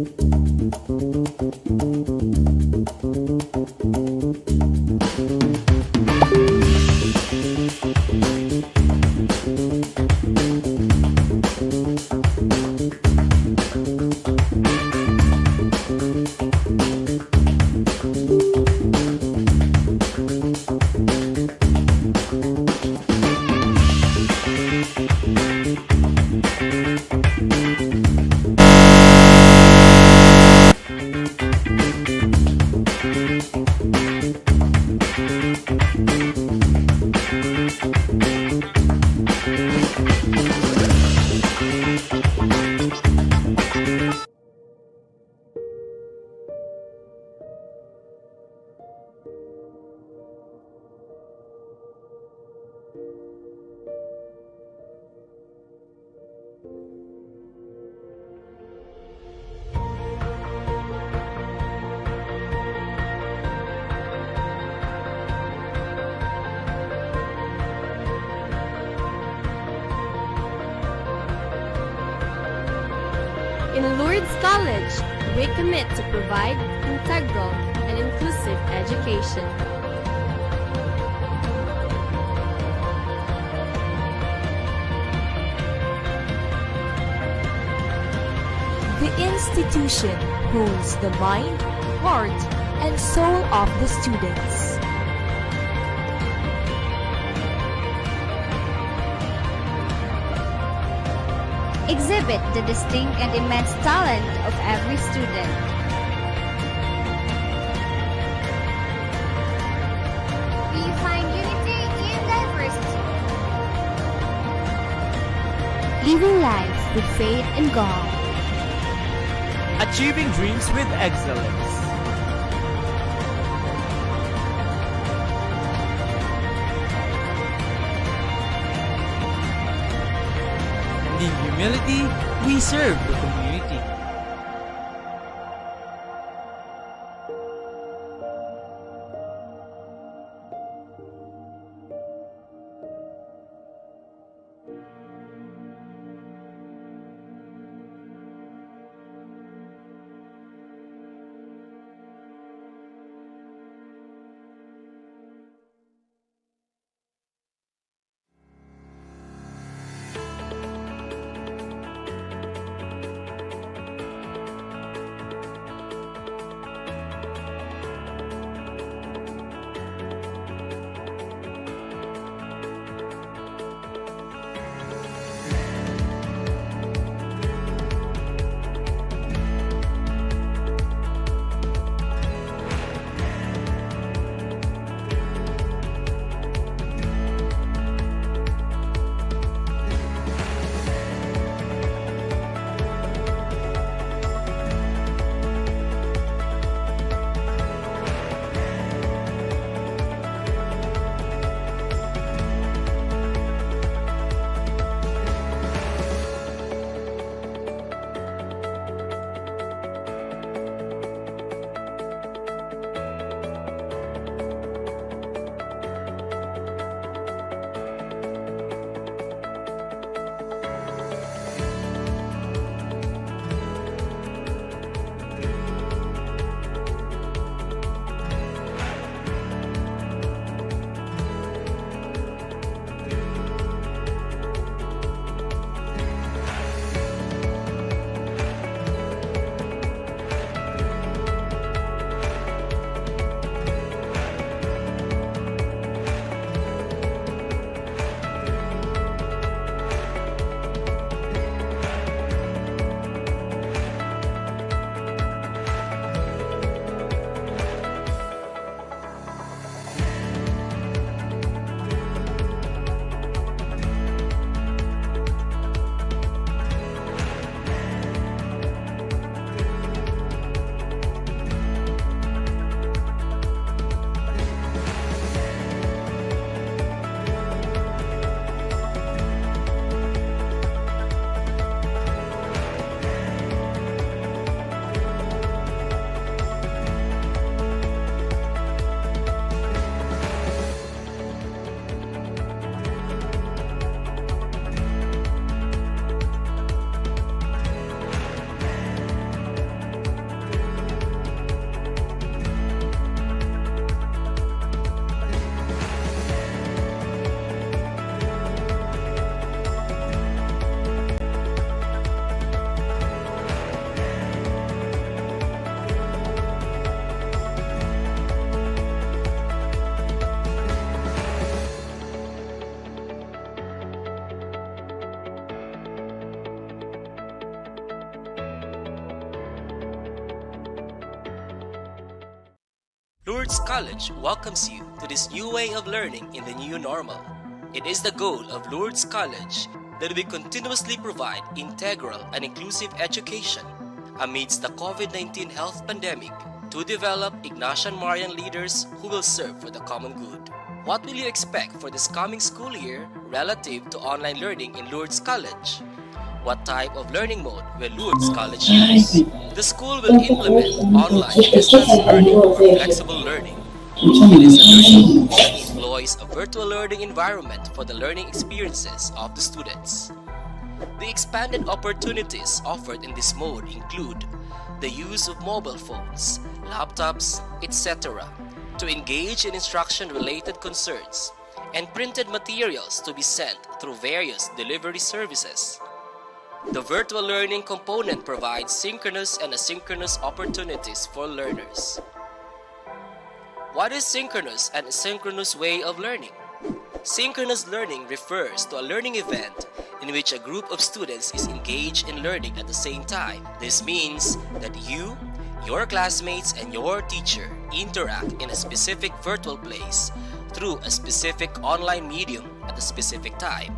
In Lourdes College, we commit to provide integral and inclusive education. The institution holds the mind, heart, and soul of the students. Exhibit the distinct and immense talent of every student. We find unity in diversity. Living life with faith in God. Achieving dreams with excellence. In humility, we serve the community. Lourdes College welcomes you to this new way of learning in the new normal. It is the goal of Lourdes College that we continuously provide integral and inclusive education amidst the COVID-19 health pandemic to develop Ignatian Marian leaders who will serve for the common good. What will you expect for this coming school year relative to online learning in Lourdes College? What type of learning mode will Lourdes College use? The school will implement online distance learning or flexible learning. It is a learning mode that employs a virtual learning environment for the learning experiences of the students. The expanded opportunities offered in this mode include the use of mobile phones, laptops, etc. to engage in instruction-related concerns and printed materials to be sent through various delivery services. The virtual learning component provides synchronous and asynchronous opportunities for learners. What is synchronous and asynchronous way of learning? Synchronous learning refers to a learning event in which a group of students is engaged in learning at the same time. This means that you, your classmates, and your teacher interact in a specific virtual place through a specific online medium at a specific time.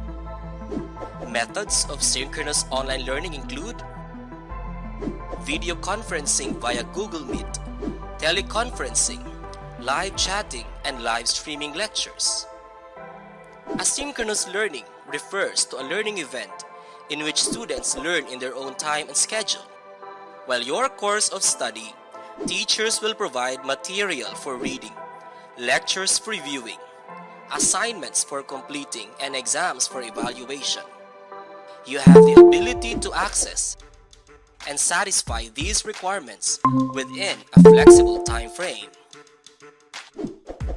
Methods of synchronous online learning include video conferencing via Google Meet, teleconferencing, live chatting, and live streaming lectures. Asynchronous learning refers to a learning event in which students learn in their own time and schedule. While your course of study, teachers will provide material for reading, lectures for viewing, assignments for completing, and exams for evaluation. You have the ability to access and satisfy these requirements within a flexible time frame.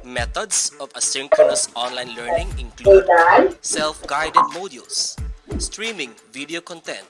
Methods of asynchronous online learning include self-guided modules, streaming video content,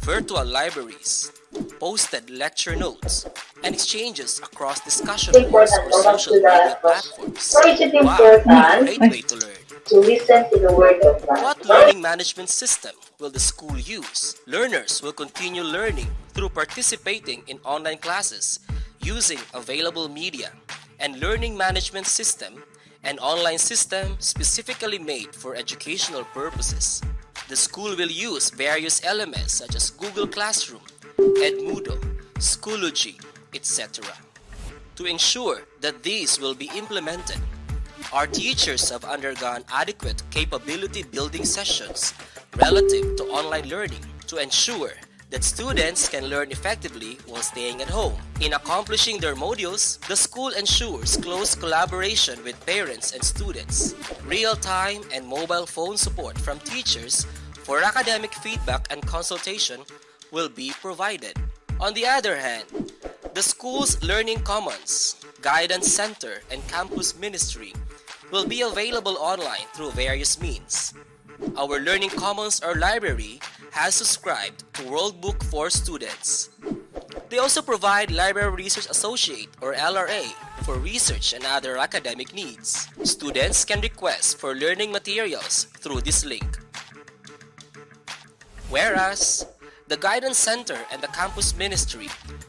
virtual libraries, posted lecture notes, and exchanges across discussion boards or social media platforms. Wow, a great way to learn. To listen to the word of God. What learning management system will the school use? Learners will continue learning through participating in online classes using available media and learning management system, an online system specifically made for educational purposes. The school will use various elements such as Google Classroom, Edmodo, Schoology, etc. To ensure that these will be implemented, our teachers have undergone adequate capability building sessions relative to online learning to ensure that students can learn effectively while staying at home. In accomplishing their modules, the school ensures close collaboration with parents and students. Real-time and mobile phone support from teachers for academic feedback and consultation will be provided. On the other hand, the school's Learning Commons, Guidance Center, and Campus Ministry will be available online through various means. Our Learning Commons or library has subscribed to World Book for students. They also provide Library Research Associate or LRA for research and other academic needs. Students can request for learning materials through this link. Whereas, the Guidance Center and the Campus Ministry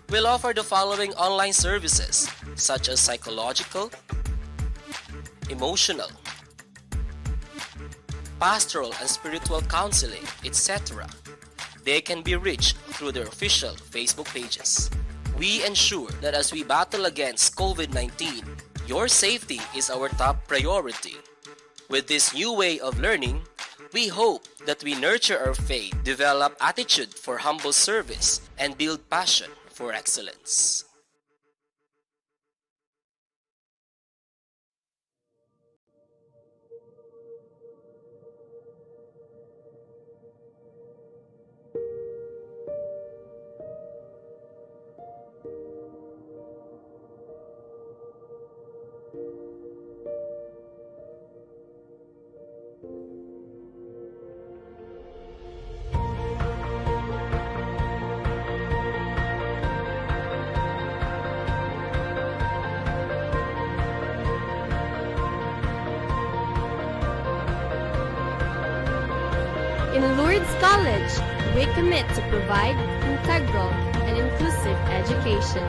will offer the following online services such as psychological, emotional, pastoral and spiritual counseling, etc. They can be reached through their official Facebook pages. We ensure that as we battle against COVID-19, your safety is our top priority. With this new way of learning, we hope that we nurture our faith, develop attitude for humble service, and build passion for excellence. In Lourdes College, we commit to provide integral and inclusive education.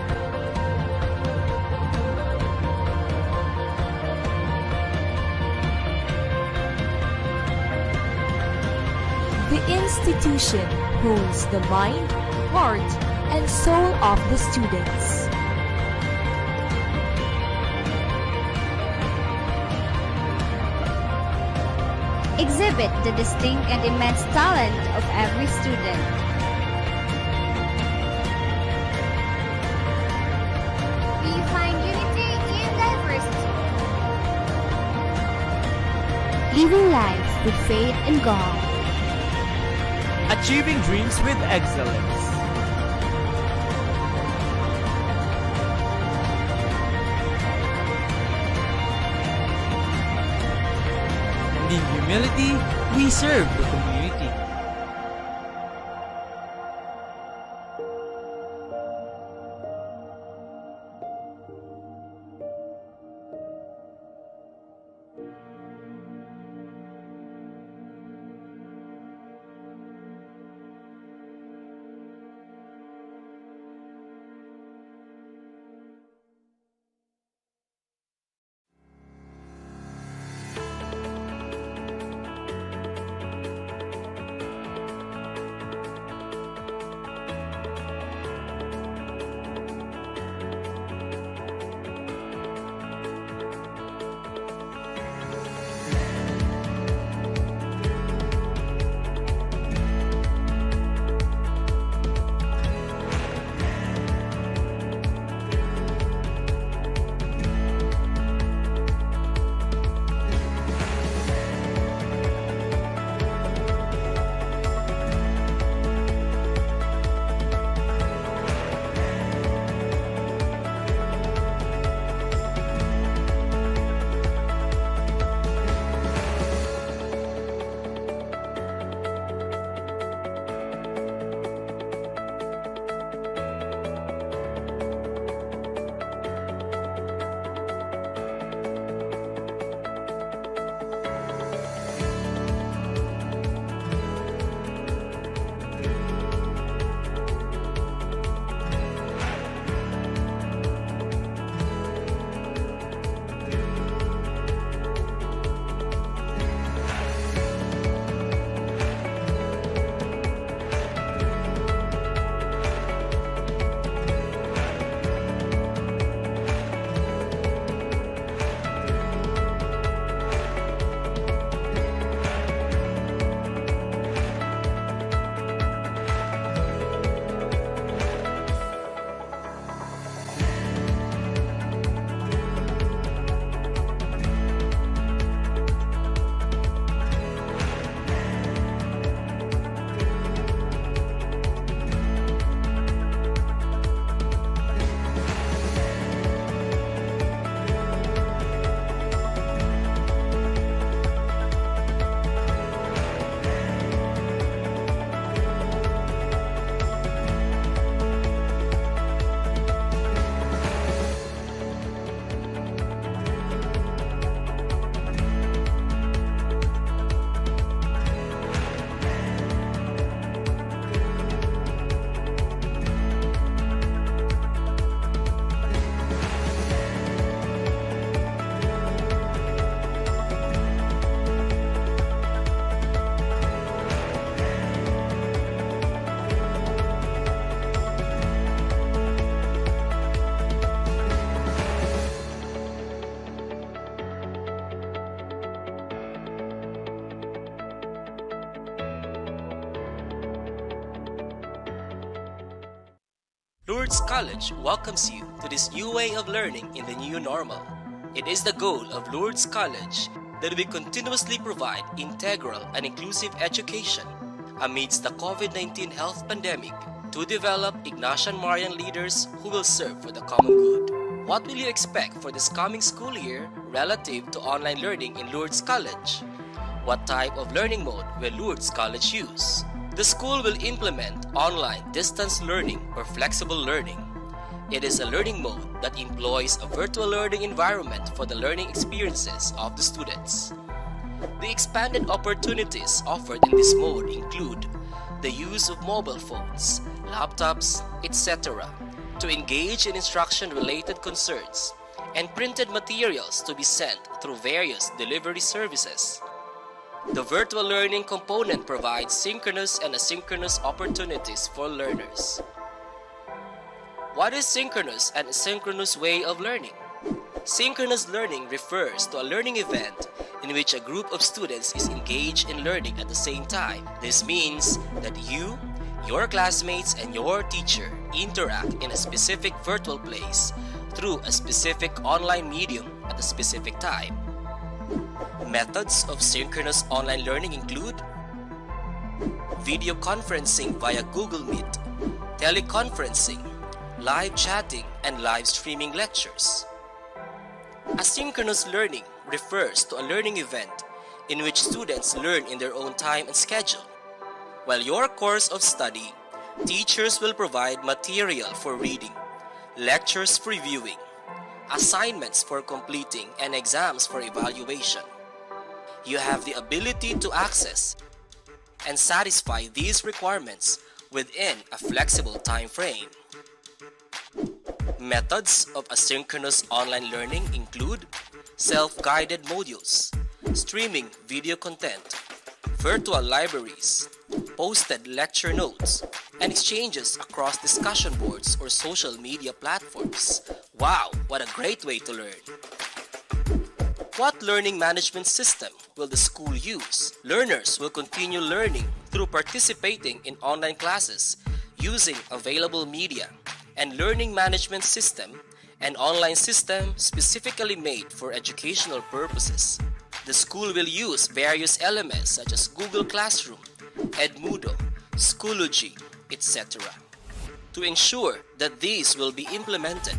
institution holds the mind, heart, and soul of the students. Exhibit the distinct and immense talent of every student. We find unity in diversity. Living life with faith and God. Achieving dreams with excellence. And in humility, we serve the community. Lourdes College welcomes you to this new way of learning in the new normal. It is the goal of Lourdes College that we continuously provide integral and inclusive education amidst the COVID-19 health pandemic to develop Ignatian Marian leaders who will serve for the common good. What will you expect for this coming school year relative to online learning in Lourdes College? What type of learning mode will Lourdes College use? The school will implement online distance learning or flexible learning. It is a learning mode that employs a virtual learning environment for the learning experiences of the students. The expanded opportunities offered in this mode include the use of mobile phones, laptops, etc. to engage in instruction-related concerns, and printed materials to be sent through various delivery services. The virtual learning component provides synchronous and asynchronous opportunities for learners. What is synchronous and asynchronous way of learning? Synchronous learning refers to a learning event in which a group of students is engaged in learning at the same time. This means that you, your classmates, and your teacher interact in a specific virtual place through a specific online medium at a specific time. Methods of synchronous online learning include video conferencing via Google Meet, teleconferencing, live chatting, and live streaming lectures. Asynchronous learning refers to a learning event in which students learn in their own time and schedule. While your course of study, teachers will provide material for reading, lectures for viewing, assignments for completing, and exams for evaluation. You have the ability to access and satisfy these requirements within a flexible time frame. Methods of asynchronous online learning include self-guided modules, streaming video content, virtual libraries, posted lecture notes, and exchanges across discussion boards or social media platforms. Wow, what a great way to learn! What learning management system will the school use? Learners will continue learning through participating in online classes using available media and learning management system, an online system specifically made for educational purposes. The school will use various elements such as Google Classroom, Edmodo, Schoology, etc. To ensure that these will be implemented,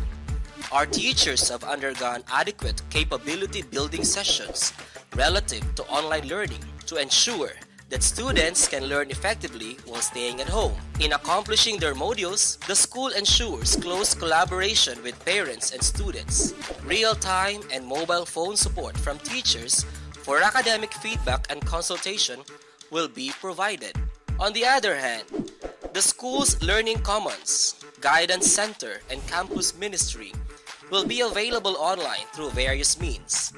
our teachers have undergone adequate capability building sessions relative to online learning to ensure that students can learn effectively while staying at home. In accomplishing their modules, the school ensures close collaboration with parents and students, real-time and mobile phone support from teachers for academic feedback and consultation will be provided. On the other hand, the school's Learning Commons, Guidance Center, and Campus Ministry will be available online through various means.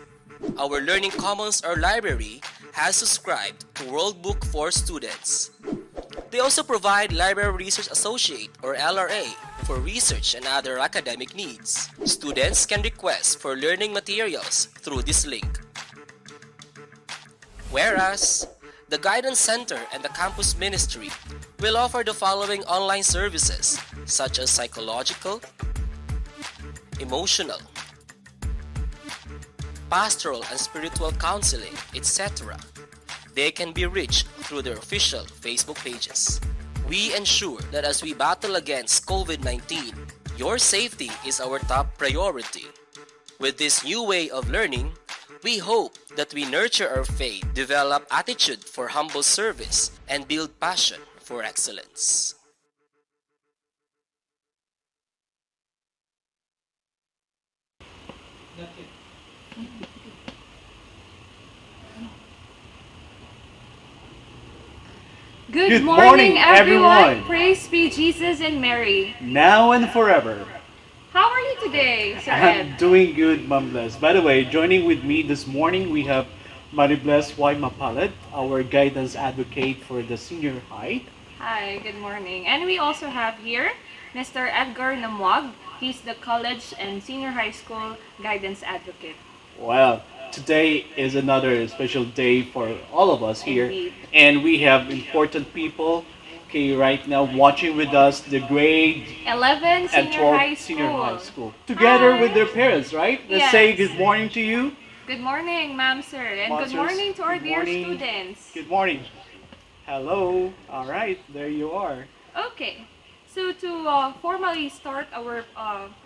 Our Learning Commons or library has subscribed to World Book for students. They also provide Library Research Associate or LRA for research and other academic needs. Students can request for learning materials through this link. Whereas, the Guidance Center and the Campus Ministry will offer the following online services such as psychological, emotional, pastoral and spiritual counseling, etc. They can be reached through their official Facebook pages. We ensure that as we battle against COVID-19, your safety is our top priority. With this new way of learning, we hope that we nurture our faith, develop attitude for humble service, and build passion for excellence. Good morning, everyone! Praise be Jesus and Mary. Now and forever. How are you today, Sir I'm Ed? doing good, Ma'am Bless. By the way, joining with me this morning, we have Maribless Y. Mapalad, our guidance advocate for the senior high. Hi, good morning. And we also have here Mr. Edgar Namuag. He's the college and senior high school guidance advocate. Well, today is another special day for all of us here. Indeed. And we have important people, okay, right now watching with us, the grade 11 and senior 12 high senior high school. school. Together Hi. with their parents, right? Let's say Yes. good morning to you. Good morning, ma'am, sir. And good Monsters, morning to our good dear morning. students. Good morning. Hello. All right, there you are. Okay, so to formally start our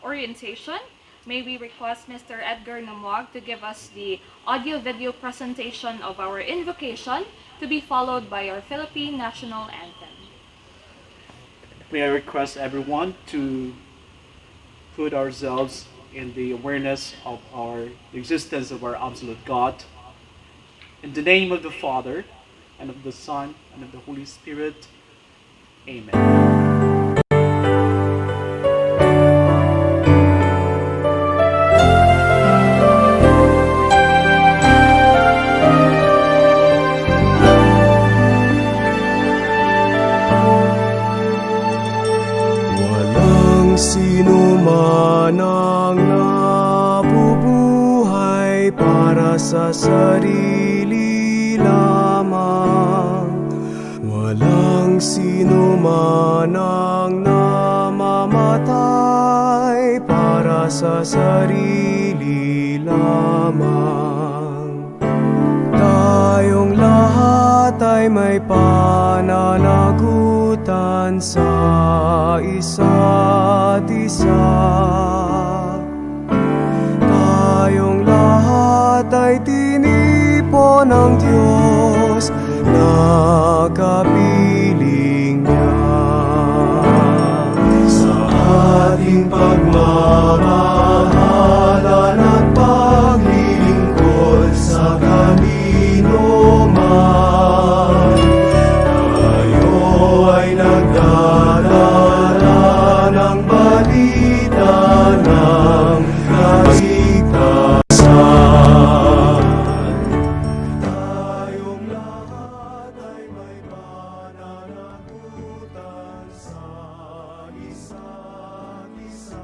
orientation, may we request Mr. Edgar Namuag to give us the audio-video presentation of our invocation to be followed by our Philippine National Anthem. May I request everyone to put ourselves in the awareness of our the existence of our absolute God. In the name of the Father, and of the Son, and of the Holy Spirit. Amen. nang nabubuhay para sa sarili lamang. Walang sino man ang namamatay para sa sarili lamang. Tayong lahat ay may pananagutan sa isa't isa. Tayong lahat ay tinipon ng Diyos na kapiling niya. Sa ating pagmamahalan at paglilingkod sa kanino man, tayo ay nagdadala ng balita ng kaligtasan. Tayong lahat ay may pananagutan sa isa't isa.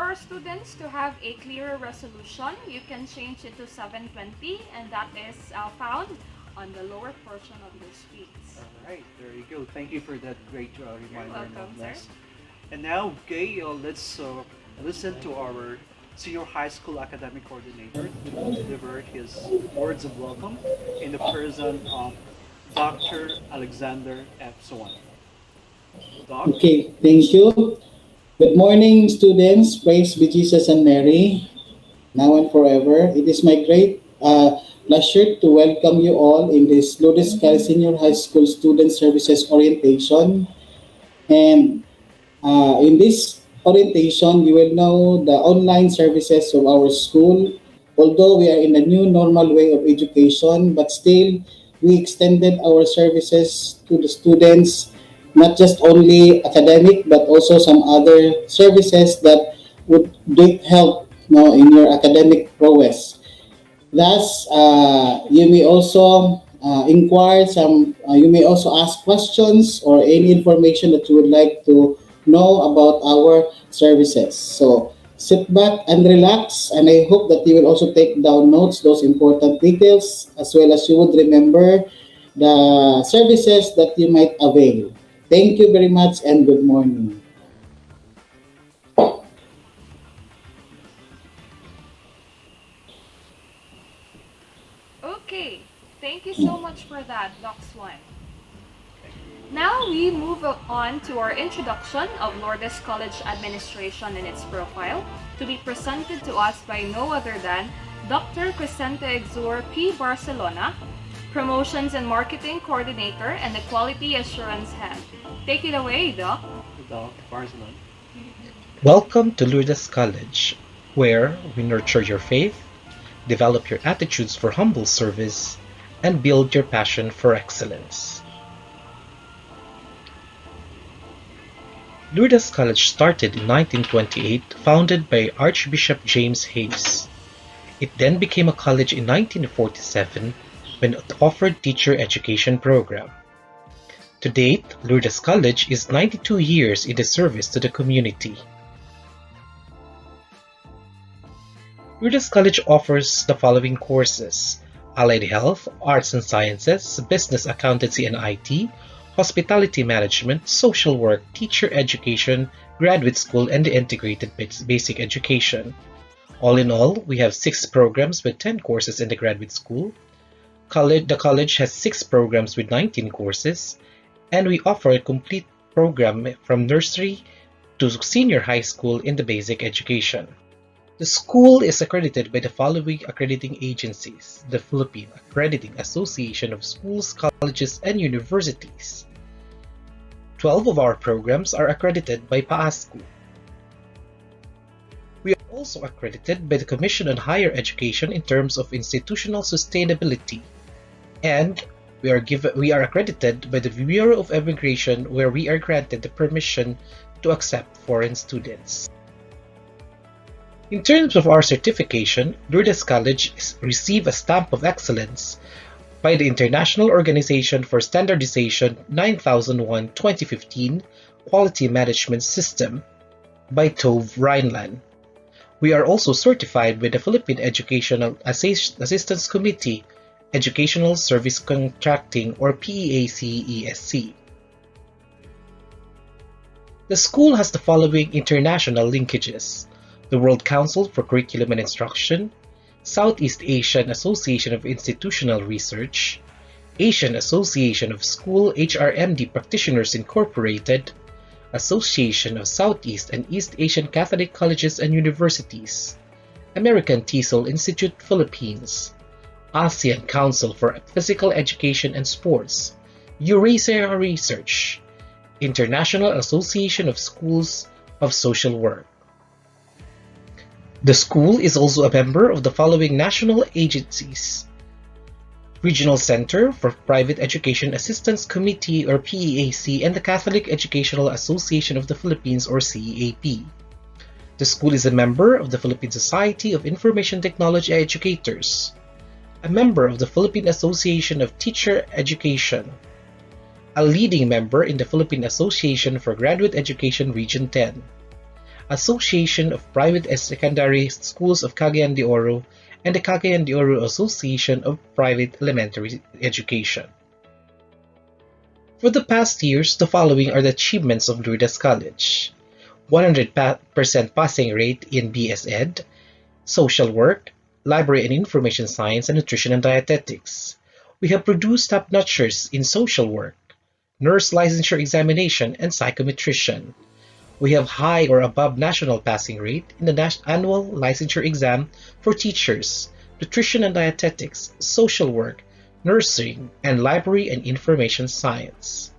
our students to have a clearer resolution, you can change it to 720, and that is found on the lower portion of your screens. All right, there you go. Thank you for that great reminder. welcome, sir. Lourdes. And now, Gay, let's listen to our senior high school academic coordinator who will deliver his words of welcome in the person of Dr. Alexander F. Swan. Doc? Okay, thank you. Good morning, students. Praise be Jesus and Mary, now and forever. It is my great pleasure to welcome you all in this Lourdes Senior High School Student Services Orientation. And in this orientation, you will know the online services of our school. Although we are in a new normal way of education, but still we extended our services to the students, not just only academic, but also some other services that would help in your academic prowess. Thus, you may also inquire you may also ask questions or any information that you would like to know about our services. So sit back and relax, and I hope that you will also take down notes, those important details, as well as you would remember the services that you might avail. Thank you very much and good morning. Okay, thank you so much for that, Doc Swan. Now we move on to our introduction of Lourdes College Administration and its profile, to be presented to us by no other than Dr. Crescente Exur P. Barcelona, Promotions and Marketing Coordinator and the Quality Assurance Head. Take it away, Doc. Doc Barcelona. Welcome to Lourdes College, where we nurture your faith, develop your attitudes for humble service, and build your passion for excellence. Lourdes College started in 1928, founded by Archbishop James Hayes. It then became a college in 1947 when it offered teacher education program. To date, Lourdes College is 92 years in the service to the community. Lourdes College offers the following courses: Allied Health, Arts and Sciences, Business Accountancy and IT, Hospitality Management, Social Work, Teacher Education, Graduate School, and the Integrated Basic Education. All in all, we have 6 programs with 10 courses in the Graduate School. The college has 6 programs with 19 courses, and we offer a complete program from nursery to senior high school in the basic education. The school is accredited by the following accrediting agencies: the Philippine Accrediting Association of Schools, Colleges, and Universities. 12 of our programs are accredited by PAASCU. We are also accredited by the Commission on Higher Education in terms of institutional sustainability, and we are accredited by the Bureau of Immigration, where we are granted the permission to accept foreign students. In terms of our certification, Lourdes College received a stamp of excellence by the International Organization for Standardization 9001-2015 Quality Management System by TOV Rhineland. We are also certified by the Philippine Educational Assistance Committee, Educational Service Contracting, or PEAC-ESC. The school has the following international linkages: the World Council for Curriculum and Instruction, Southeast Asian Association of Institutional Research, Asian Association of School HRMD Practitioners Incorporated, Association of Southeast and East Asian Catholic Colleges and Universities, American TESOL Institute Philippines, ASEAN Council for Physical Education and Sports, Eurasia Research, International Association of Schools of Social Work. The school is also a member of the following national agencies: Regional Center for Private Education Assistance Committee, or PEAC, and the Catholic Educational Association of the Philippines, or CEAP. The school is a member of the Philippine Society of Information Technology Educators, a member of the Philippine Association of Teacher Education, a leading member in the Philippine Association for Graduate Education Region 10, Association of Private Secondary Schools of Cagayan de Oro, and the Cagayan de Oro Association of Private Elementary Education. For the past years, the following are the achievements of Lourdes College: 100% passing rate in BS Ed, Social Work, Library and Information Science, and Nutrition and Dietetics. We have produced top-notchers in Social Work, Nurse Licensure Examination, and Psychometrician. We have high or above national passing rate in the annual licensure exam for teachers, Nutrition and Dietetics, Social Work, Nursing, and Library and Information Science.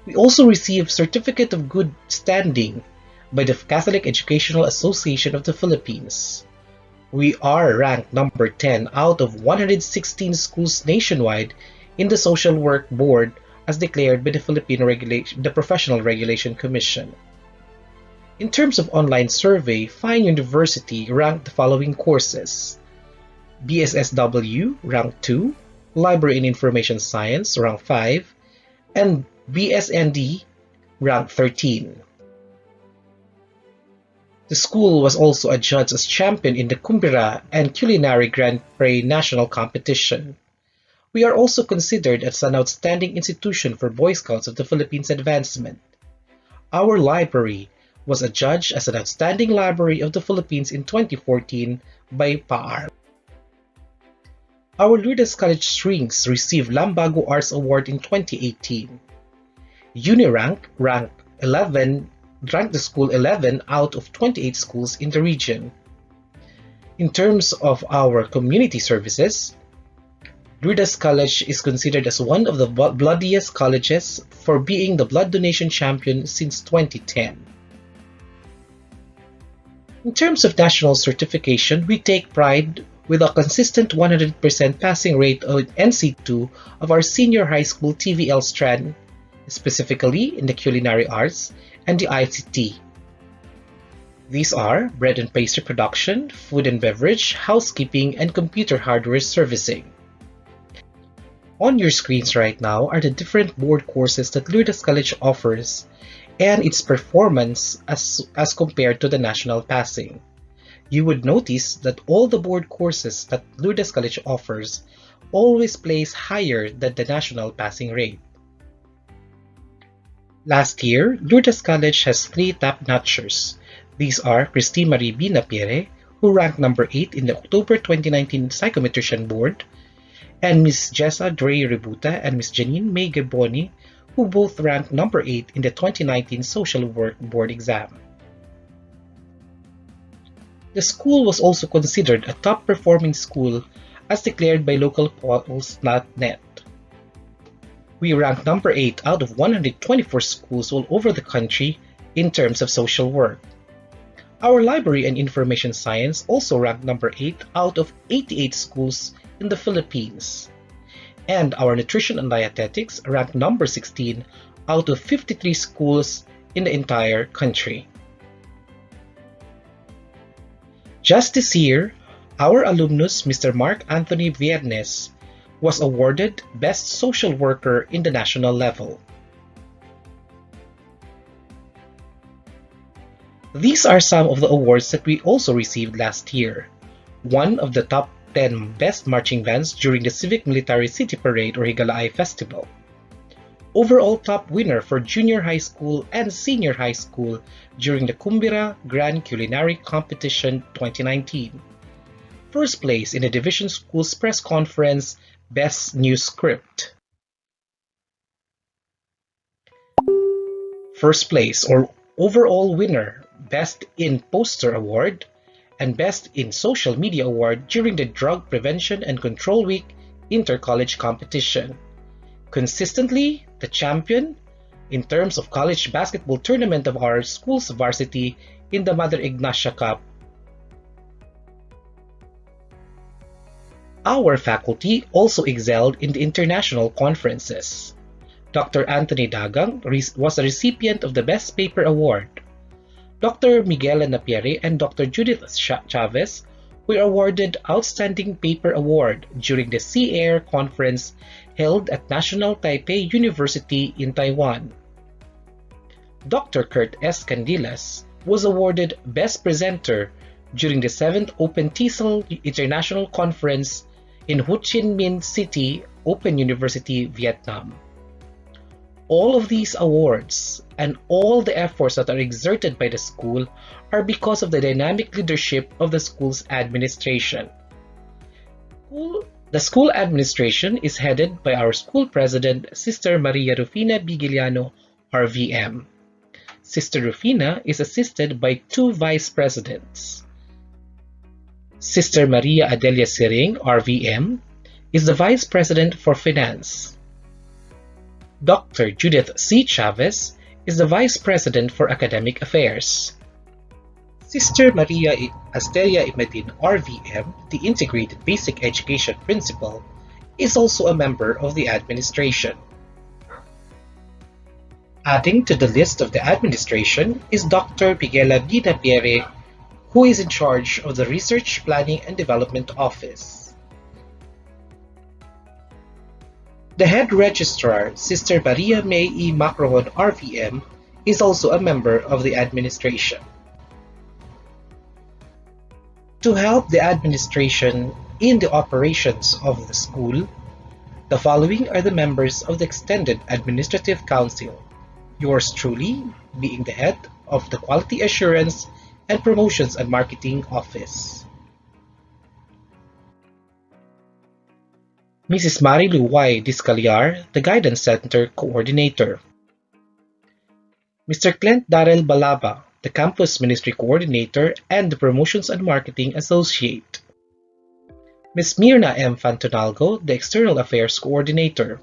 We also receive Certificate of Good Standing by the Catholic Educational Association of the Philippines. We are ranked number 10 out of 116 schools nationwide in the Social Work Board as declared by the Professional Regulation Commission. In terms of online survey, Fine University ranked the following courses: BSSW ranked 2, Library and Information Science ranked 5, and BSND ranked 13. The school was also adjudged as champion in the Kumbira and Culinary Grand Prix national competition. We are also considered as an outstanding institution for Boy Scouts of the Philippines advancement. Our library was adjudged as an outstanding library of the Philippines in 2014 by PAAR. Our Lourdes College Strings received Lambago Arts Award in 2018. Unirank ranked the school 11 out of 28 schools in the region. In terms of our community services, Lourdes College is considered as one of the bloodiest colleges for being the blood donation champion since 2010. In terms of national certification, we take pride with a consistent 100% passing rate on NC2 of our senior high school TVL strand, specifically in the culinary arts and the ICT. These are bread and pastry production, food and beverage, housekeeping, and computer hardware servicing. On your screens right now are the different board courses that Lourdes College offers and its performance as compared to the national passing. You would notice that all the board courses that Lourdes College offers always place higher than the national passing rate. Last year, Lourdes College has 3 top-notchers. These are Christy Marie B. Napierre, who ranked number 8 in the October 2019 Psychometrician Board, and Ms. Jessa Dre Rebuta and Ms. Janine May Gerboni, who both ranked number 8 in the 2019 Social Work Board exam. The school was also considered a top-performing school as declared by localpolls.net. We ranked number 8 out of 124 schools all over the country in terms of social work. Our Library and Information Science also ranked number 8 out of 88 schools in the Philippines. And our Nutrition and Dietetics ranked number 16 out of 53 schools in the entire country. Just this year, our alumnus, Mr. Mark Anthony Viernes, was awarded Best Social Worker in the national level. These are some of the awards that we also received last year. One of the top 10 best marching bands during the Civic Military City Parade or Higalaay Festival. Overall top winner for junior high school and senior high school during the Kumbira Grand Culinary Competition 2019. First place in the Division Schools Press Conference Best New Script. First place or overall winner Best in Poster Award and Best in Social Media Award during the Drug Prevention and Control Week Inter-College Competition. Consistently the champion in terms of college basketball tournament of our school's varsity in the Mother Ignacia Cup. Our faculty also excelled in the international conferences. Dr. Anthony Dagang was a recipient of the Best Paper Award. Dr. Miguel Napierre and Dr. Judith Chavez were awarded Outstanding Paper Award during the Sea Air Conference held at National Taipei University in Taiwan. Dr. Kurt S. Candilas was awarded Best Presenter during the 7th Open TESOL International Conference in Ho Chi Minh City Open University, Vietnam. All of these awards and all the efforts that are exerted by the school are because of the dynamic leadership of the school's administration. The school administration is headed by our school president, Sister Maria Rufina Bigiliano, RVM. Sister Rufina is assisted by 2 vice presidents. Sister Maria Adelia Siring, RVM, is the Vice President for Finance. Dr. Judith C. Chavez is the Vice President for Academic Affairs. Sister Maria Asteria Imedin, RVM, the Integrated Basic Education Principal, is also a member of the administration. Adding to the list of the administration is Dr. Miguela Bina Pierre, who is in charge of the Research Planning and Development Office. The head registrar, Sister Maria May E. Macrohon, RVM, is also a member of the administration. To help the administration in the operations of the school, the following are the members of the Extended Administrative Council, yours truly being the head of the Quality Assurance and Promotions and Marketing Office. Mrs. Marilu Y. Discaliar, the Guidance Center Coordinator. Mr. Clint Darrell Balaba, the Campus Ministry Coordinator and the Promotions and Marketing Associate. Ms. Mirna M. Fantonalgo, the External Affairs Coordinator.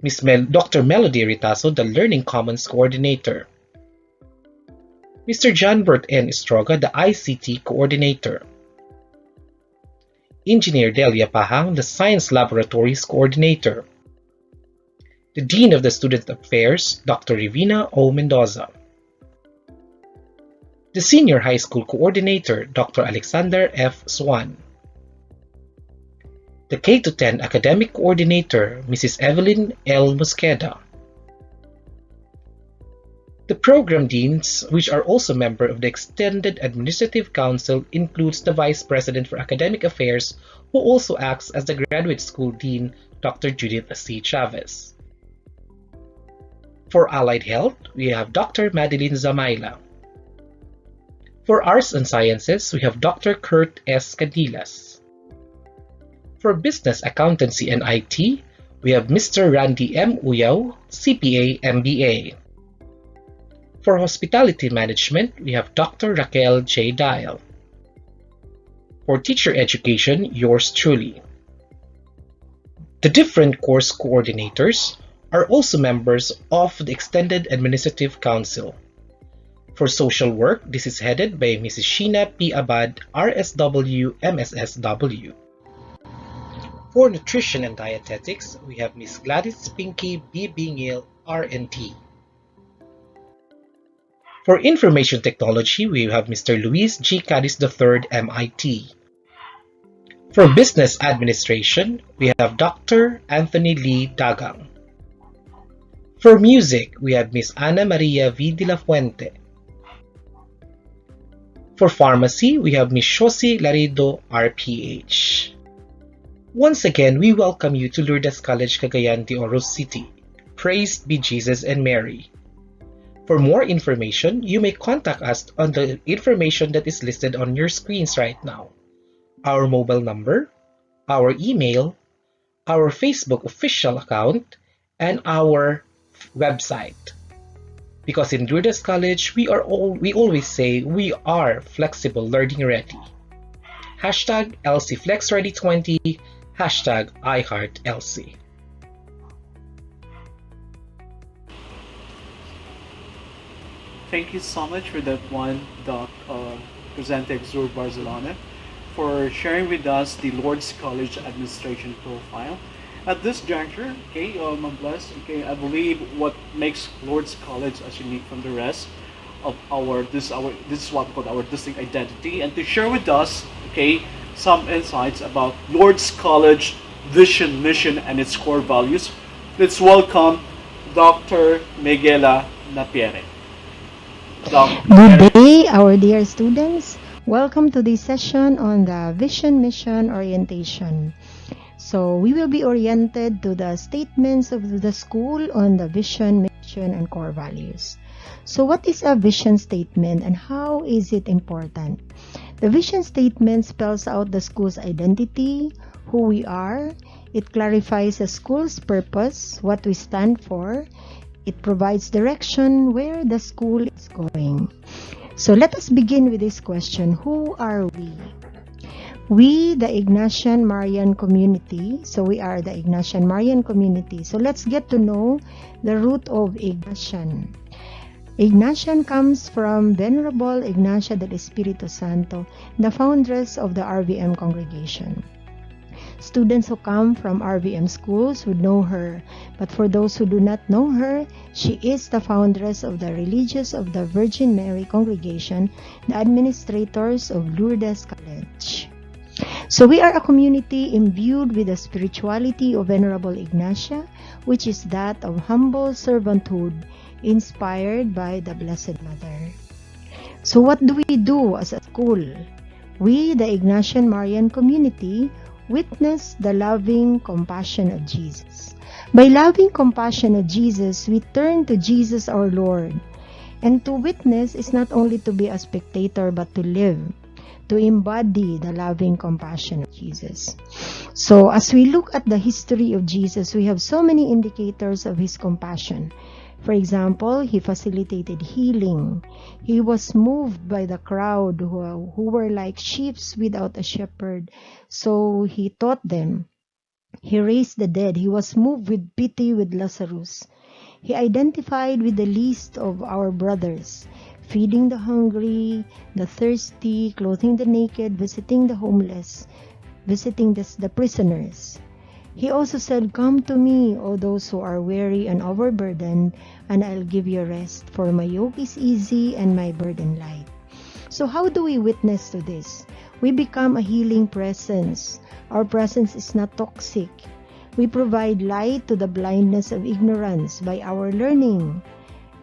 Dr. Melody Ritaso, the Learning Commons Coordinator. Mr. John Bert N. Estroga, the ICT Coordinator. Engineer Delia Pahang, the Science Laboratories Coordinator. The Dean of the Student Affairs, Dr. Rivina O. Mendoza. The Senior High School Coordinator, Dr. Alexander F. Swan. The K-10 Academic Coordinator, Mrs. Evelyn L. Mosqueda. The Program Deans, which are also member of the Extended Administrative Council, includes the Vice President for Academic Affairs, who also acts as the Graduate School Dean, Dr. Judith C. Chavez. For Allied Health, we have Dr. Madeline Zamaila. For Arts and Sciences, we have Dr. Kurt S. Cadilas. For Business Accountancy and IT, we have Mr. Randy M. Uyaw, CPA MBA. For Hospitality Management, we have Dr. Raquel J. Dial. For Teacher Education, yours truly. The different course coordinators are also members of the Extended Administrative Council. For Social Work, this is headed by Mrs. Sheena P. Abad, RSW, MSSW. For Nutrition and Dietetics, we have Ms. Gladys Pinky B. Bingil, RNT. For Information Technology, we have Mr. Luis G. Cadiz III, MIT. For Business Administration, we have Dr. Anthony Lee Dagang. For Music, we have Ms. Ana Maria V. de la Fuente. For Pharmacy, we have Ms. Shosi Larido, RPH. Once again, we welcome you to Lourdes College, Cagayan de Oro City. Praised be Jesus and Mary. For more information, you may contact us on the information that is listed on your screens right now. Our mobile number, our email, our Facebook official account, and our website. Because in Lourdes College, we always say we are flexible learning ready. Hashtag LCFlexReady20, hashtag iHeartLC. Thank you so much for that one, Doc Presente Exur Barcelona, for sharing with us the Lourdes College Administration profile. At this juncture, okay, I'm blessed. Okay, I believe what makes Lourdes College as unique from the rest of this is what we call our distinct identity, and to share with us, okay, some insights about Lourdes College vision, mission, and its core values. Let's welcome Dr. Miguela Napiere. Good day, our dear students. Welcome to this session on the Vision Mission Orientation. So we will be oriented to the statements of the school on the vision, mission, and core values. So what is a vision statement and how is it important? The vision statement spells out the school's identity, who we are. It clarifies the school's purpose, what we stand for. It provides direction where the school is going. So let us begin with this question. Who are we? We, the Ignatian Marian community. So we are the Ignatian Marian community. So let's get to know the root of Ignatian. Ignatian comes from Venerable Ignacia del Espiritu Santo, the foundress of the RVM congregation. Students who come from RVM schools would know her, but for those who do not know her, she is the foundress of the Religious of the Virgin Mary congregation, the administrators of Lourdes College. So we are a community imbued with the spirituality of Venerable Ignacia, which is that of humble servanthood inspired by the Blessed Mother. So what do we do as a school? We, the Ignatian Marian community, witness the loving compassion of Jesus. By loving compassion of Jesus, we turn to Jesus our Lord. And to witness is not only to be a spectator, but to live, to embody the loving compassion of Jesus. So as we look at the history of Jesus, we have so many indicators of his compassion. For example, he facilitated healing. He was moved by the crowd who were like sheep without a shepherd. So he taught them. He raised the dead. He was moved with pity with Lazarus. He identified with the least of our brothers, feeding the hungry, the thirsty, clothing the naked, visiting the homeless, visiting the prisoners. He also said, "Come to me, O those who are weary and overburdened, and I'll give you rest, for my yoke is easy and my burden light." So how do we witness to this? We become a healing presence. Our presence is not toxic. We provide light to the blindness of ignorance by our learning.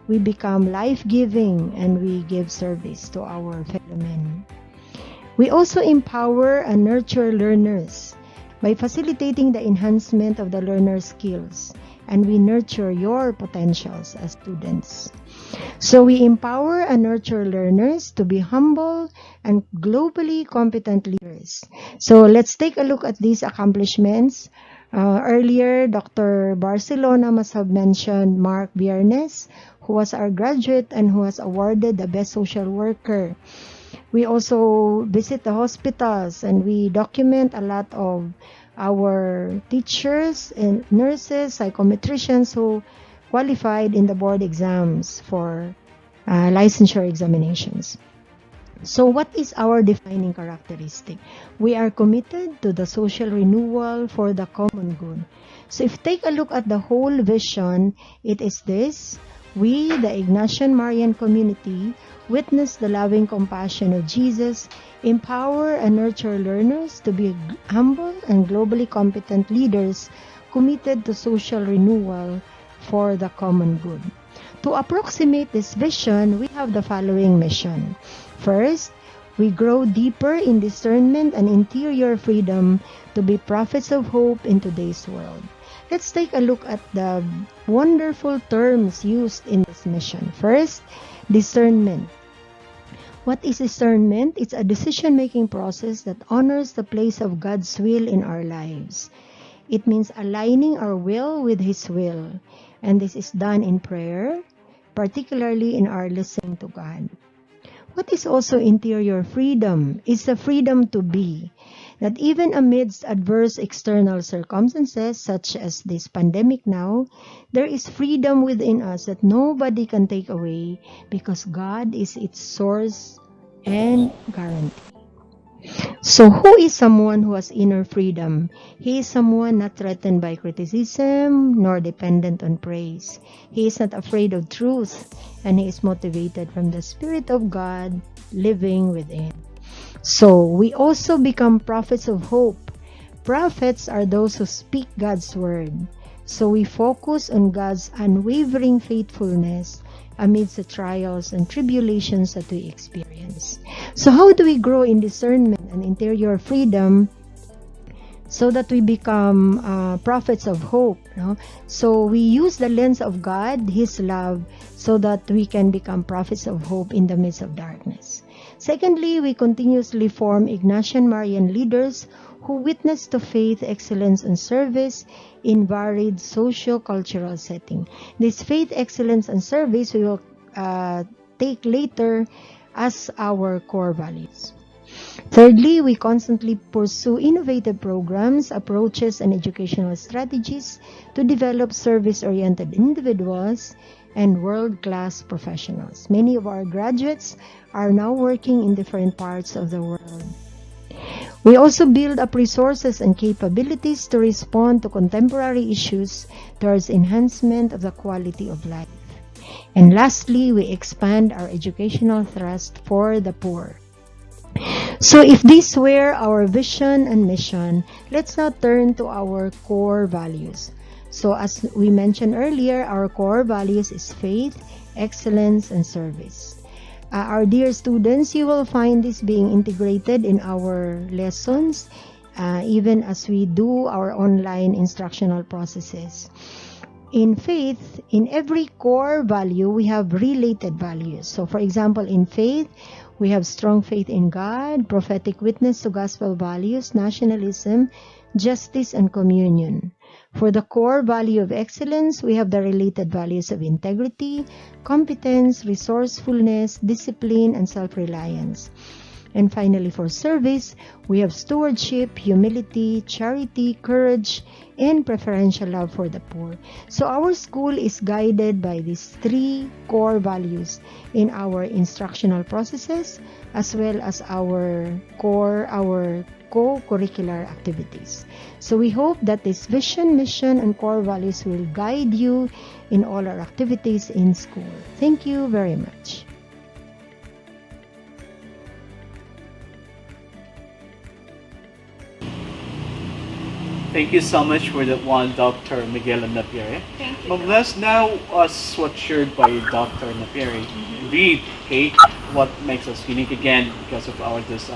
We become life-giving and we give service to our fellow men. We also empower and nurture learners by facilitating the enhancement of the learner skills, and we nurture your potentials as students. So we empower and nurture learners to be humble and globally competent leaders. So let's take a look at these accomplishments. Earlier, Dr. Barcelona must have mentioned Mark Viernes, who was our graduate and who was awarded the Best Social Worker. We also visit the hospitals and we document a lot of our teachers and nurses, psychometricians who qualified in the board exams for licensure examinations. So what is our defining characteristic? We are committed to the social renewal for the common good. So if you take a look at the whole vision, it is this: we, the Ignatian Marian community, witness the loving compassion of Jesus, empower and nurture learners to be humble and globally competent leaders committed to social renewal for the common good. To approximate this vision, we have the following mission. First, we grow deeper in discernment and interior freedom to be prophets of hope in today's world. Let's take a look at the wonderful terms used in this mission. First, discernment. What is discernment? It's a decision-making process that honors the place of God's will in our lives. It means aligning our will with His will. And this is done in prayer, particularly in our listening to God. What is also interior freedom? It's the freedom to be. That even amidst adverse external circumstances, such as this pandemic now, there is freedom within us that nobody can take away because God is its source and guarantee. So who is someone who has inner freedom? He is someone not threatened by criticism nor dependent on praise. He is not afraid of truth, and he is motivated from the Spirit of God living within. So we also become prophets of hope. Prophets are those who speak God's word. So we focus on God's unwavering faithfulness amidst the trials and tribulations that we experience. So how do we grow in discernment and interior freedom so that we become prophets of hope? No? So we use the lens of God, His love, so that we can become prophets of hope in the midst of darkness. Secondly, we continuously form Ignatian Marian leaders who witness to faith, excellence, and service in varied socio-cultural setting. This faith, excellence, and service we will take later as our core values. Thirdly, we constantly pursue innovative programs, approaches, and educational strategies to develop service-oriented individuals and world-class professionals. Many of our graduates are now working in different parts of the world. We also build up resources and capabilities to respond to contemporary issues towards enhancement of the quality of life. And lastly, we expand our educational thrust for the poor. So if these were our vision and mission, let's now turn to our core values. So as we mentioned earlier, our core values is faith, excellence, and service. Our dear students, you will find this being integrated in our lessons, even as we do our online instructional processes. In faith, in every core value, we have related values. So for example, in faith, we have strong faith in God, prophetic witness to gospel values, nationalism, justice, and communion. For the core value of excellence, we have the related values of integrity, competence, resourcefulness, discipline, and self-reliance. And finally, for service, we have stewardship, humility, charity, courage, and preferential love for the poor. So our school is guided by these three core values in our instructional processes as well as our co-curricular activities. So we hope that this vision, mission, and core values will guide you in all our activities in school. Thank you very much. Thank you so much for that one, Dr. Miguel Napiere. Thank you. But let's now what's shared by Dr. Napiere. Read, okay, what makes us unique again because of our this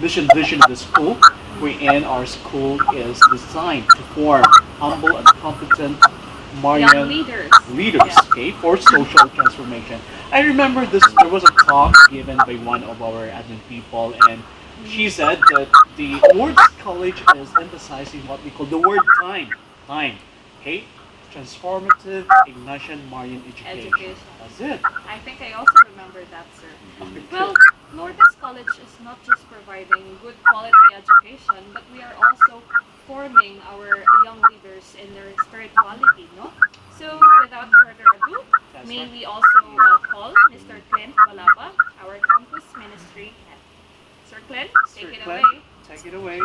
vision of the school. Wherein our school is designed to form humble and competent Marian Young leaders. Yeah. okay, for social transformation. I remember there was a talk given by one of our admin people, and she said that the Lourdes College is emphasizing what we call the word time, okay, transformative Ignatian Marian education. That's it. I think I also remember that, sir. Well, Lourdes College is not just providing good quality education, but we are also forming our young leaders in their spirituality, no? So, without further ado, may we also call Mr. Clint Balaba, our campus ministry head. Sir Clint, take it away. Take it away.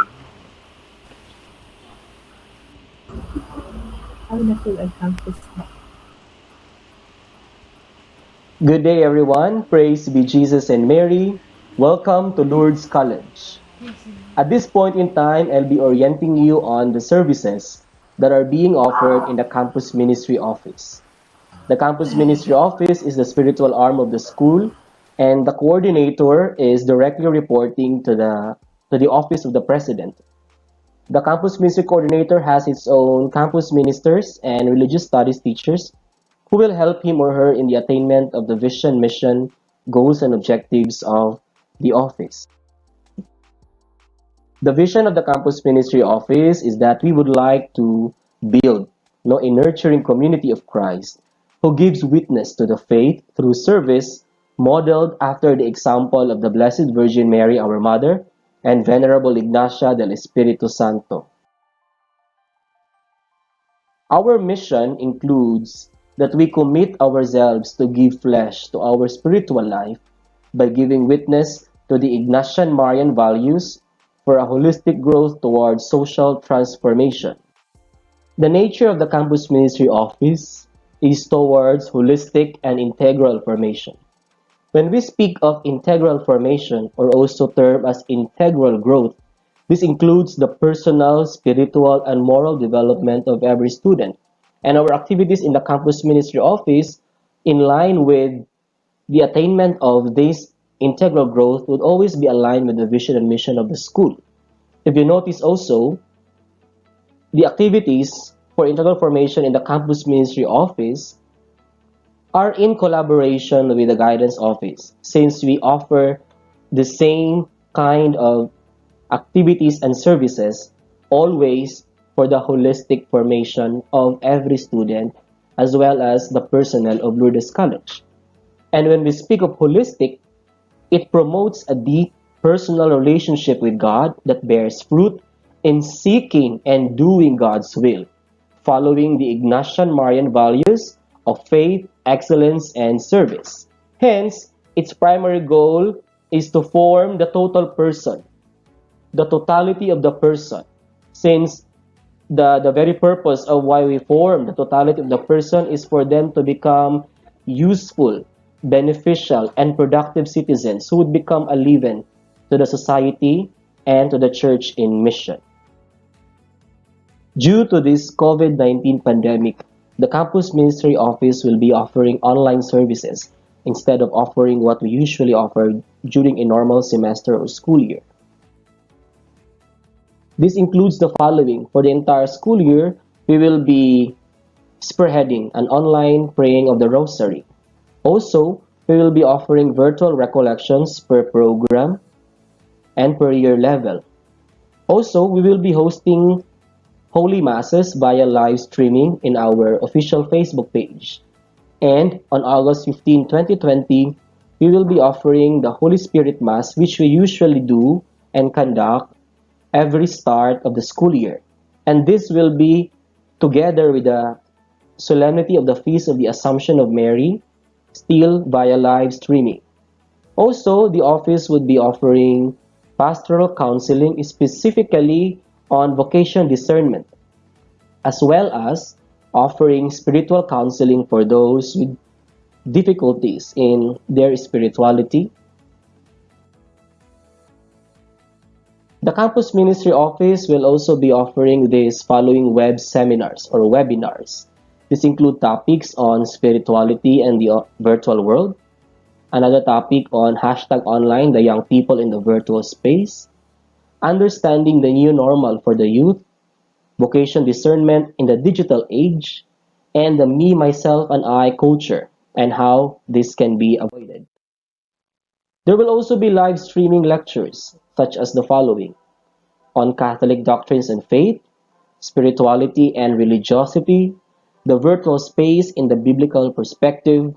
Good day, everyone. Praise be Jesus and Mary. Welcome to Lourdes College. At this point in time, I'll be orienting you on the services that are being offered in the campus ministry office. The campus ministry office is the spiritual arm of the school, and the coordinator is directly reporting to the office of the president. The campus ministry coordinator has its own campus ministers and religious studies teachers who will help him or her in the attainment of the vision, mission, goals, and objectives of the office. The vision of the campus ministry office is that we would like to build a nurturing community of Christ who gives witness to the faith through service modeled after the example of the Blessed Virgin Mary, our Mother, and Venerable Ignacia del Espiritu Santo. Our mission includes that we commit ourselves to give flesh to our spiritual life by giving witness to the Ignatian Marian values for a holistic growth towards social transformation. The nature of the campus ministry office is towards holistic and integral formation. When we speak of integral formation, or also termed as integral growth, this includes the personal, spiritual, and moral development of every student, And our activities in the campus ministry office, in line with the attainment of this integral growth, would always be aligned with the vision and mission of the school. If you notice also, the activities for integral formation in the campus ministry office are in collaboration with the guidance office, since we offer the same kind of activities and services always for the holistic formation of every student as well as the personnel of Lourdes College. And when we speak of holistic, it promotes a deep personal relationship with God that bears fruit in seeking and doing God's will, following the Ignatian Marian values of faith, excellence, and service. Hence, its primary goal is to form the total person, the totality of the person, since the very purpose of why we form the totality of the person is for them to become useful, beneficial, and productive citizens who would become a leaven to the society and to the church in mission. Due to this COVID-19 pandemic, the campus ministry office will be offering online services instead of offering what we usually offer during a normal semester or school year. This includes the following. For the entire school year, we will be spearheading an online praying of the rosary. Also, we will be offering virtual recollections per program and per year level. Also, we will be hosting Holy Masses via live streaming in our official Facebook page. And on August 15, 2020, we will be offering the Holy Spirit Mass, which we usually do and conduct every start of the school year. And this will be together with the solemnity of the Feast of the Assumption of Mary, still via live streaming. Also, the office would be offering pastoral counseling specifically on vocation discernment, as well as offering spiritual counseling for those with difficulties in their spirituality. The campus ministry office will also be offering these following web seminars or webinars. These include topics on spirituality and the virtual world, another topic on #online, the young people in the virtual space, understanding the new normal for the youth, vocation discernment in the digital age, and the me, myself, and I culture, and how this can be avoided. There will also be live streaming lectures, such as the following: on Catholic doctrines and faith, spirituality and religiosity, the virtual space in the biblical perspective,